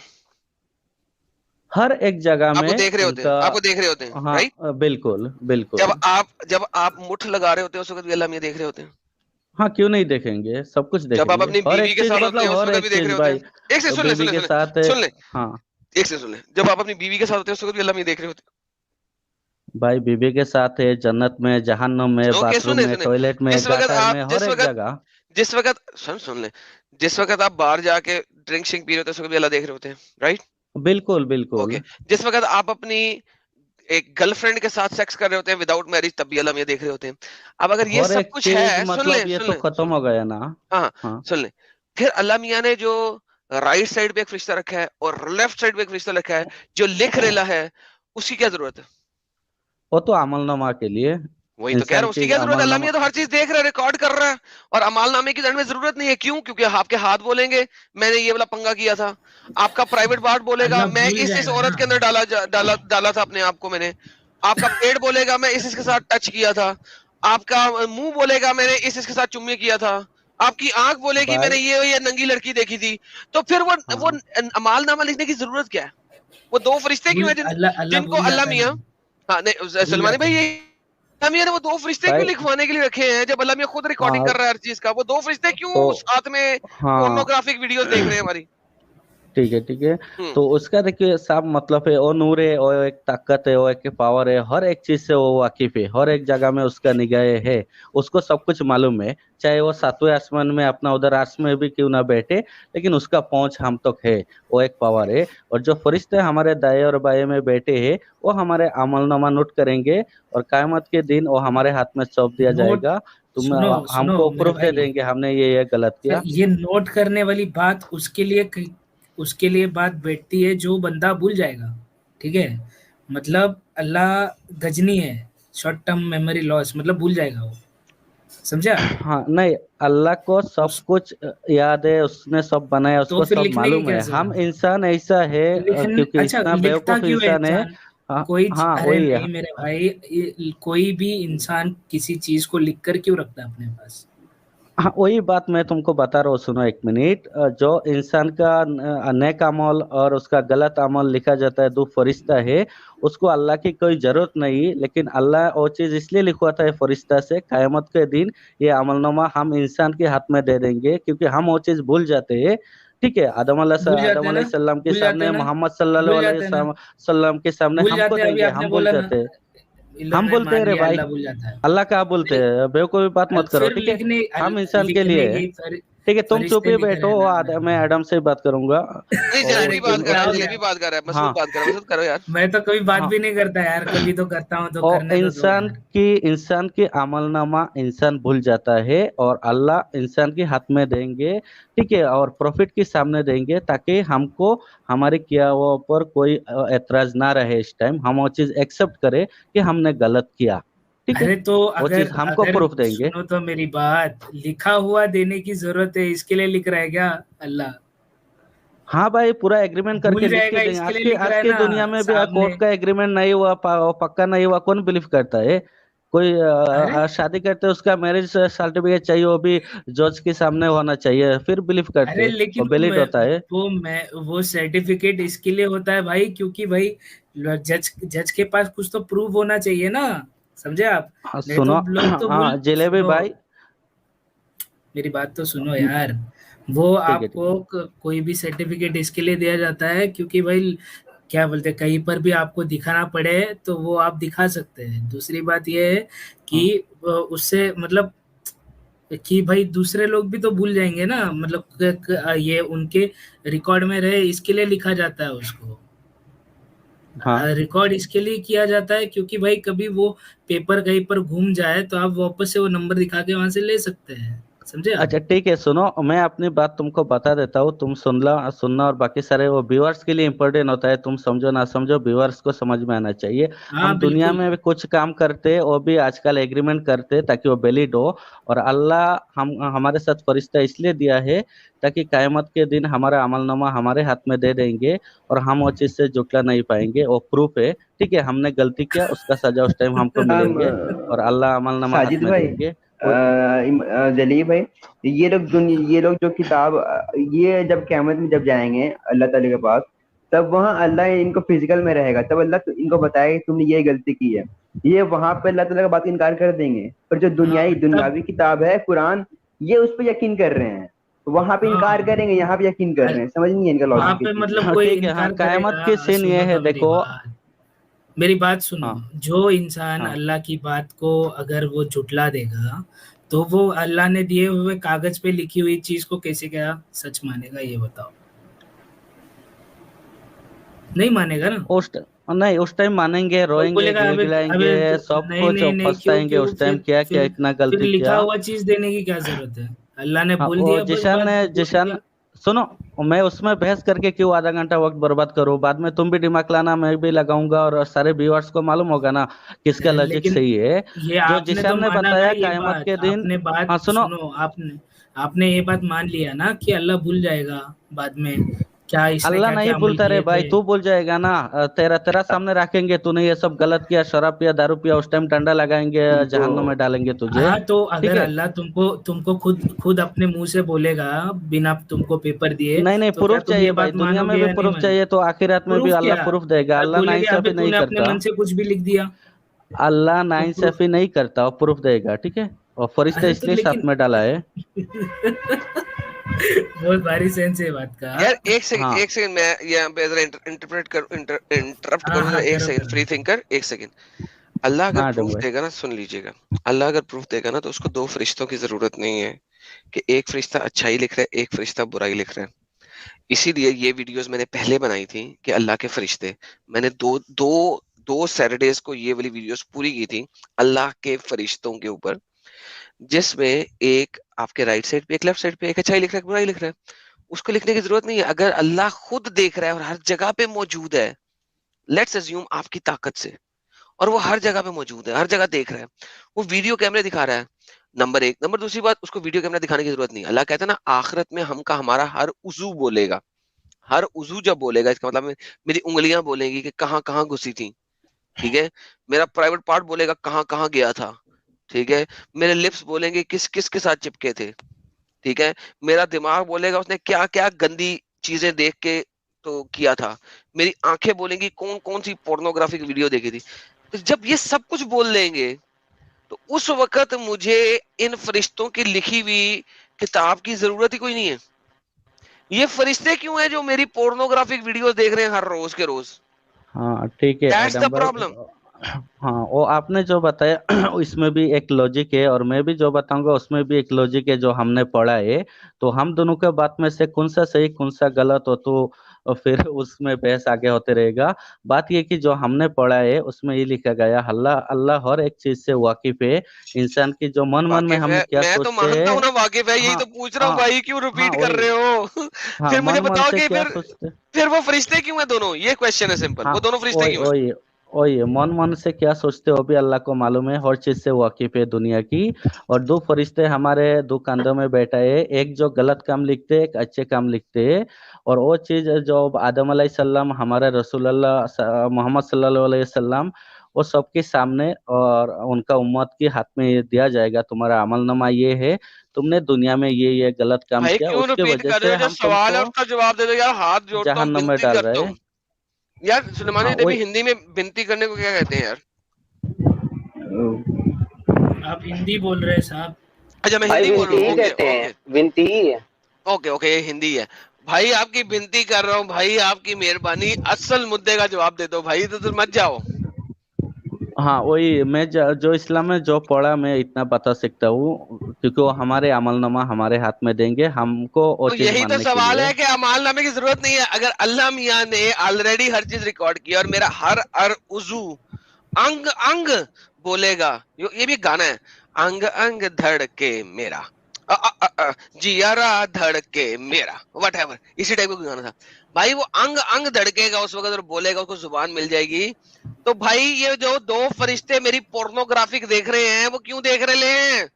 हर एक जगह में आपको देख रहे होते हैं, हाँ, राइट? बिल्कुल। जब आप मुठ लगा रहे होते हैं, उस वक्त भी अल्लाह मियां देख रहे होते हैं। हाँ, क्यों नहीं देखेंगे, सब कुछ देखेंगे। जब आप अपनी बीवी के साथ होते हैं, उस वक्त भी देख रहे होते हैं। एक से सुन ले। हाँ, एक से सुन ले, जब आप अपनी बीवी के साथ होते हैं, उस वक्त भी अल्लाह मियां देख रहे होते हैं। भाई बीवी के साथ है, जन्नत में, जहन्नम में, बाथरूम में, टॉयलेट में, गटर में, हर एक जगह। जिस वक्त सुन ले, जिस वक्त आप बाहर जाके ड्रिंक शिंक पी रहे होते हैं, उस वक्त भी अल्लाह देख रहे होते हैं, राइट? बिल्कुल बिल्कुल। ओके, जिस वक्त आप अपनी एक गर्लफ्रेंड के साथ सेक्स कर रहे होते हैं विदाउट मैरिज, तब भी अल्लाह मियां देख रहे होते हैं। अब अगर ये और सब एक कुछ चीज है, मतलब ये तो खत्म हो गया ना। हाँ हाँ सुन ले, फिर अल्लाह मियां ने जो राइट साइड पे एक फरिश्ता रखा है और लेफ्ट साइड पे एक फरिश्ता रखा है जो लिख रेला है, उसकी क्या जरूरत है? वो तो अमलनामा के लिए, वही तो कह रहा हूँ, उसकी क्या जरूरत है? अल्लाह मियां तो हर चीज देख रहा है, रिकॉर्ड कर रहा है, और अमालनामे की में जरूरत नहीं है। क्यों? क्योंकि आपके हाथ बोलेंगे मैंने ये वाला पंगा किया था, आपका प्राइवेट पार्ट बोलेगा मैं इस औरत के अंदर डाला था अपने आप को मैंने, आपका पेट बोलेगा मैं इसके साथ टच किया था, आपका मुंह बोलेगा मैंने इसके साथ चुम्मी किया था, आपकी आंख बोलेगी मैंने ये नंगी लड़की देखी थी। तो फिर वो अमालनामा लिखने की जरूरत क्या है? वो दो फरिश्ते क्यों है जिनको अल्लाह मियां, हाँ नहीं सलमानी भाई, ये अल्लाह मियां ने वो दो फरिश्ते क्यों लिखवाने के लिए रखे हैं? जब अल्लाह मियां खुद रिकॉर्डिंग कर रहा है हर चीज का, वो दो फरिश्ते क्यों साथ में पोर्नोग्राफिक वीडियोस देख रहे हैं हमारी? ठीक है। तो उसका देखिए साफ मतलब है, वो नूर है, वो एक ताकत है, वो एक पावर है, हर एक चीज से वो वाकिफ है, हर एक जगह में उसका निगाह है, उसको सब कुछ मालूम है। चाहे वो सातवें आसमान में अपना उधर आर्श में भी क्यों ना बैठे, लेकिन उसका पहुंच हम तक है, वो एक पावर है। और जो फरिश्ते हमारे दाएं और बाएं में बैठे हैं, वो हमारे अमलनामा नोट करेंगे और क़यामत के दिन वो हमारे हाथ में सौंप दिया जाएगा। तुम हमको प्रूफ दे देंगे हमने ये गलत किया। ये नोट करने वाली बात उसके लिए बात बैठती है जो बंदा भूल जाएगा, ठीक है? मतलब अल्लाह गजनी है, शॉर्ट टर्म मेमोरी लॉस, मतलब भूल जाएगा वो, समझा? हाँ नहीं, अल्लाह को सब कुछ याद है, उसने सब बनाया, उसको सब मालूम है। हम इंसान ऐसा है क्योंकि इतना बेवकूफ इंसान है। कोई वही है मेरे भाई, कोई भी इंसान किसी चीज को लिख कर क्यों रखता है अपने पास? हाँ वही बात मैं तुमको बता रहा हूँ, सुनो एक मिनट। जो इंसान का नेक अमल और उसका गलत अमल लिखा जाता है, दो फरिश्ता है, उसको अल्लाह की कोई जरूरत नहीं, लेकिन अल्लाह वो चीज इसलिए लिखवाता है फरिश्ता से, क़यामत के दिन ये अमलनामा हम इंसान के हाथ में दे देंगे, क्योंकि हम वो चीज भूल जाते हैं। ठीक है, आदम अलैहिस्सलाम के सामने, मोहम्मद सल्लल्लाहु अलैहि वसल्लम के सामने हमको देंगे, हम भूल जाते हैं, हम बोलते हैं रे भाई, अल्लाह का बोलते हैं, बेवकूफी बात मत करो, ठीक है? हम इंसान के लिए, ठीक है? तुम चुप ही बैठो, मैं एडम से बात करूंगा। मैं तो कभी बात भी नहीं करता यार, कभी तो करता हूँ तो करने इंसान की अमलनामा इंसान भूल जाता है, और अल्लाह इंसान के हाथ में देंगे, ठीक है? और प्रॉफिट के सामने देंगे, ताकि हमको हमारे किया हुआ पर कोई एतराज ना रहे। इस टाइम हम वो चीज एक्सेप्ट करें कि हमने गलत किया, ठीक है? तो अगर हमको प्रूफ देंगे। सुनो तो मेरी बात, लिखा हुआ देने की जरूरत है, इसके लिए लिख रहा है क्या अल्लाह? हाँ भाई, पूरा एग्रीमेंट करके लिख के देंगे। आज की दुनिया में भी कोर्ट का एग्रीमेंट नहीं हुआ, पक्का नहीं हुआ, कौन बिलीव करता है? कोई शादी करते है, उसका मैरिज सर्टिफिकेट चाहिए, वो भी जज के सामने होना चाहिए, फिर बिलीव करते हैं, लेकिन वैलिड होता है। वो सर्टिफिकेट इसके लिए होता है भाई, क्योंकि भाई जज के पास कुछ तो प्रूफ होना चाहिए ना, समझे आप? सुनो जलेबी भाई, मेरी बात तो सुनो यार। वो आपको कोई भी सर्टिफिकेट इसके लिए दिया जाता है क्योंकि भाई क्या बोलते हैं, कहीं पर भी आपको दिखाना पड़े तो वो आप दिखा सकते हैं। दूसरी बात ये है कि उससे मतलब कि भाई दूसरे लोग भी तो भूल जाएंगे ना, मतलब ये उनके रिकॉर्ड में रहे, इसके लिए लिखा जाता है उसको। रिकॉर्ड इसके लिए किया जाता है क्योंकि भाई कभी वो पेपर कहीं पर घूम जाए तो आप वापस से वो नंबर दिखा के वहां से ले सकते हैं, समझे? अच्छा ठीक है, सुनो मैं अपनी बात तुमको बता देता हूँ, तुम सुनना, और बाकी सारे वो व्यूअर्स के लिए इम्पोर्टेंट होता है। तुम समझो ना समझो, व्यूअर्स को समझ में आना चाहिए। हम दुनिया में भी कुछ काम करते, वो भी आजकल एग्रीमेंट करते ताकि वो वैलिड हो, और अल्लाह हमारे साथ फरिश्ता इसलिए दिया है ताकि क़यामत के दिन हमारा अमलनामा हमारे हाथ में दे देंगे और हम वो चीज से जुटला नहीं पाएंगे। वो प्रूफ है, ठीक है? हमने गलती किया, उसका सजा उस टाइम हमको मिलेंगे, और अल्लाह अमलनामा हाथ में देंगे। जली भाई, ये लोग जो किताब, ये जब क़यामत में जब जाएंगे अल्लाह ताला के पास, तब वहाँ अल्लाह इनको फिजिकल में रहेगा, तब अल्लाह इनको बताएगा तुमने ये गलती की है। ये वहाँ पे अल्लाह ताला का बात इनकार कर देंगे, पर जो दुनियावी किताब है कुरान, ये उस पर यकीन कर रहे हैं, वहाँ पे इनकार करेंगे, यहाँ पे यकीन कर रहे हैं। समझ नहीं है इनका लॉजिक। मतलब कोई क़यामत की सीन ये है, देखो मेरी बात सुनो। जो इंसान अल्लाह की बात को अगर वो झुटला देगा तो वो अल्लाह ने दिए हुए कागज पे लिखी हुई चीज को कैसे क्या सच मानेगा, ये बताओ? नहीं मानेगा ना। नहीं, उस टाइम मानेंगे, रोएंगे, गिड़गिड़ाएंगे, सब कुछ पछताएंगे। उस टाइम क्या क्या इतना फिर गलती लिखा किया। हुआ चीज देने की क्या जरूरत है? अल्लाह ने हाँ, बोल वो दिया, बस बात बोल जिशान दिया। सुनो, मैं उसमें बहस करके क्यों आधा घंटा वक्त बर्बाद करूं? बाद में तुम भी दिमाग लाना, मैं भी लगाऊंगा, और सारे व्यूअर्स को मालूम होगा ना किसका लॉजिक लेकिन सही है। ये जो आपने तो जिशान ने माना ना बताया ये कयामत बात, के दिन। आपने बात हाँ सुनो, सुनो, आपने ये बात मान लिया ना कि अल्लाह भूल जाएगा बाद में क्या इसने अल्लाह क्या नहीं क्या अमल भूलता रे किए भाई, थे। तू भूल जाएगा ना। तेरा सामने रखेंगे, तूने ये सब गलत किया, शराब पिया, दारू पिया, उस टाइम डंडा लगाएंगे, जहन्नुम में डालेंगे तुझे। हाँ तो ठीक अगर है, अल्लाह तुमको खुद अपने मुंह से बोलेगा बिना तुमको पेपर दिए, नहीं नहीं, तो क्या प्रूफ तुम ये चाहिए भाई, बात दुनिया में मानोगे भी या नहीं प्रूफ मानोगे? चाहिए, तो आखिरत में भी प्रूफ अल्लाह क्या? प्रूफ देगा। अल्लाह बोलेगे अबे नाइंसाफी नहीं तूने अपने करता। मन से कुछ भी लिख दिया। अल्लाह तो नाइंसाफी नहीं करता, और प्रूफ देगा। ठीक है, और फरिश्ता अरे तो इसलिए साथ लेकिन में डाला है। बहुत भारी सेंस है बात का। यार हाँ एक सेकंड मैं यहाँ पे जरा इंटरप्ट हाँ करूँ जरा, हाँ, एक करो सेकंड करो। फ्री थिंकर, एक सेकंड। अल्लाह अगर हाँ डूंग प्रूफ भाई। देगा ना, सुन लीजिएगा, अल्लाह अगर प्रूफ देगा ना, तो उसको दो फरिश्तों की जरूरत नहीं है कि एक फरिश्ता अच्छाई लिख रहा है, एक फरिश्ता बुराई लिख रहा है। इसीलिए ये वीडियोस मैंने पहले बनाई थी कि अल्लाह के फरिश्ते, मैंने दो सैटरडेज को ये वाली वीडियोस पूरी की थी अल्लाह के फरिश्तों के ऊपर, जिसमें एक आपके राइट साइड पे, एक लेफ्ट साइड पे, एक अच्छाई लिख रहा है, एक बुराई लिख रहा है। उसको लिखने की जरूरत नहीं है। अगर अल्लाह खुद देख रहा है और हर जगह पे मौजूद है, लेट्स अज्यूम आपकी ताकत से, और वो हर जगह पे मौजूद है, हर जगह देख रहा है, वो वीडियो कैमरे दिखा रहा है, नंबर एक। नंबर दूसरी बात, उसको वीडियो कैमरा दिखाने की जरूरत नहीं। अल्लाह कहता है ना, आखिरत में हमारा हर उजू बोलेगा, हर उजू जब बोलेगा, इसका मतलब मेरी उंगलियां बोलेंगी कि कहाँ कहाँ घुसी थी, ठीक है, मेरा प्राइवेट पार्ट बोलेगा कहाँ कहाँ गया था, ठीक है, मेरे लिप्स बोलेंगे किस किस के साथ चिपके थे, ठीक है, मेरा दिमाग बोलेगा उसने क्या क्या गंदी चीजें देख के तो किया था, मेरी आंखें बोलेंगी कौन कौन सी पोर्नोग्राफिक वीडियो देखी थी। तो जब ये सब कुछ बोल लेंगे, तो उस वक्त मुझे इन फरिश्तों की लिखी हुई किताब की जरूरत ही कोई नहीं है। ये फरिश्ते क्यों हैं जो मेरी पोर्नोग्राफिक वीडियोस देख रहे हैं हर रोज के रोज? हाँ ठीक है दैट्स द एडम भाई। प्रॉब्लम। हाँ, वो आपने जो बताया इसमें भी एक लॉजिक है, और मैं भी जो बताऊंगा उसमें भी एक लॉजिक है जो हमने पढ़ा है। तो हम दोनों के बात में से कौन सा सही कौन सा गलत हो, तो फिर उसमें बहस आगे होते रहेगा। बात ये कि जो हमने पढ़ा है उसमें ये लिखा गया, अल्लाह अल्लाह हर एक चीज से वाकिफ है। इंसान की जो मन में वाकिफ हम है, क्या मैं तो सोचते मानता हूँ हैं। ना वाकिफ है, यही हाँ तो पूछ रहा हूँ हाँ भाई, क्यों हाँ, रिपीट कर वही। रहे हो? हाँ, फिर मुझे मन बताओ से कि क्या सोचते। फिर वो फरिश्ते क्यों है दोनों? ये क्वेश्चन है सिंपल, हाँ, वो दोनों फरिश्ते वही क्यों है? वही वही मन से क्या सोचते हो भी अल्लाह को मालूम है, हर चीज से वाकिफ है दुनिया की। और दो फरिश्ते हमारे दो कंधों में बैठा है, एक जो गलत काम लिखते हैं, एक अच्छे काम लिखते हैं। और वो चीज जो आदम अलैहिस्सलाम, हमारे रसूल अल्लाह मोहम्मद सल्लल्लाहु अलैहि वसल्लम, वो सबके सामने और उनका उम्मत के हाथ में ये दिया जाएगा, तुम्हारा अमलनामा ये है, तुमने दुनिया में ये गलत काम भाई किया, क्यों उसके रिपीट वजह कर रहे से हो? जो हम सवाल है तुमको उसका जवाब दे दो यार, हाथ जोड़ता हूँ, जहन्नुम में विनती डाल करता रहे हूँ यार। सुलेमानी हाँ नबी वही। हिंदी में विनती करने को क्या कहते हैं यार? आप हिंदी बोल रहे हैं साहब? अच्छा मैं भाई हिंदी बोल विनती रहा ही हूँ, ओके कहते हैं, ओके विनती ही है। ओके ओके, ये हिंदी है भाई। आपकी विनती कर रहा हूँ भाई, आपकी मेहरबानी, असल मुद्दे का जवाब दे दो भाई, तो मत जाओ। हाँ वही, मैं जो इस्लाम में जो पढ़ा मैं इतना बता सकता हूँ, क्योंकि वो हमारे अमलनामा हमारे हाथ में देंगे हमको वो तो चीज यही तो मानने के सवाल लिए। है कि अमालनामे की जरूरत नहीं है। अगर अल्लाह मियाँ ने ऑलरेडी हर चीज रिकॉर्ड किया और मेरा हर उजू अंग अंग बोलेगा, ये भी गाना है, अंग अंग धड़के मेरा, जियारा धड़के मेरा, व्हाटएवर, इसी टाइप का गाना था भाई। वो अंग अंग धड़केगा उस वक्त और बोलेगा, उसको जुबान मिल जाएगी। तो भाई ये जो दो फरिश्ते मेरी पोर्नोग्राफिक देख रहे हैं, वो क्यों देख रहे हैं?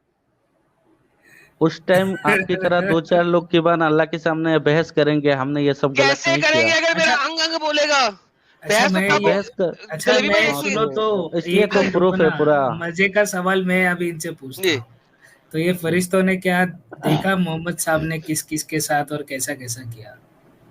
उस टाइम आपकी तरह दो चार लोग की बात अल्लाह के सामने बहस करेंगे, हमने ये सब गलत कैसे नहीं करेंगे किया। अगर मेरा अच्छा अंग अंग बोलेगा? अच्छा बहस तो मैं तब ये बहस कर। अच्छा जलेबी मैं भाई हाँ सुनो तो इसलिए एक तो मिनट रुको प्रूफ है ना, पूरा। मजे का सवाल मैं अभी इनसे पूछता जी। हूँ। तो ये फरिश्तों ने क्या देखा मोहम्मद साहब ने किस किस के साथ और कैसा कैसा किया?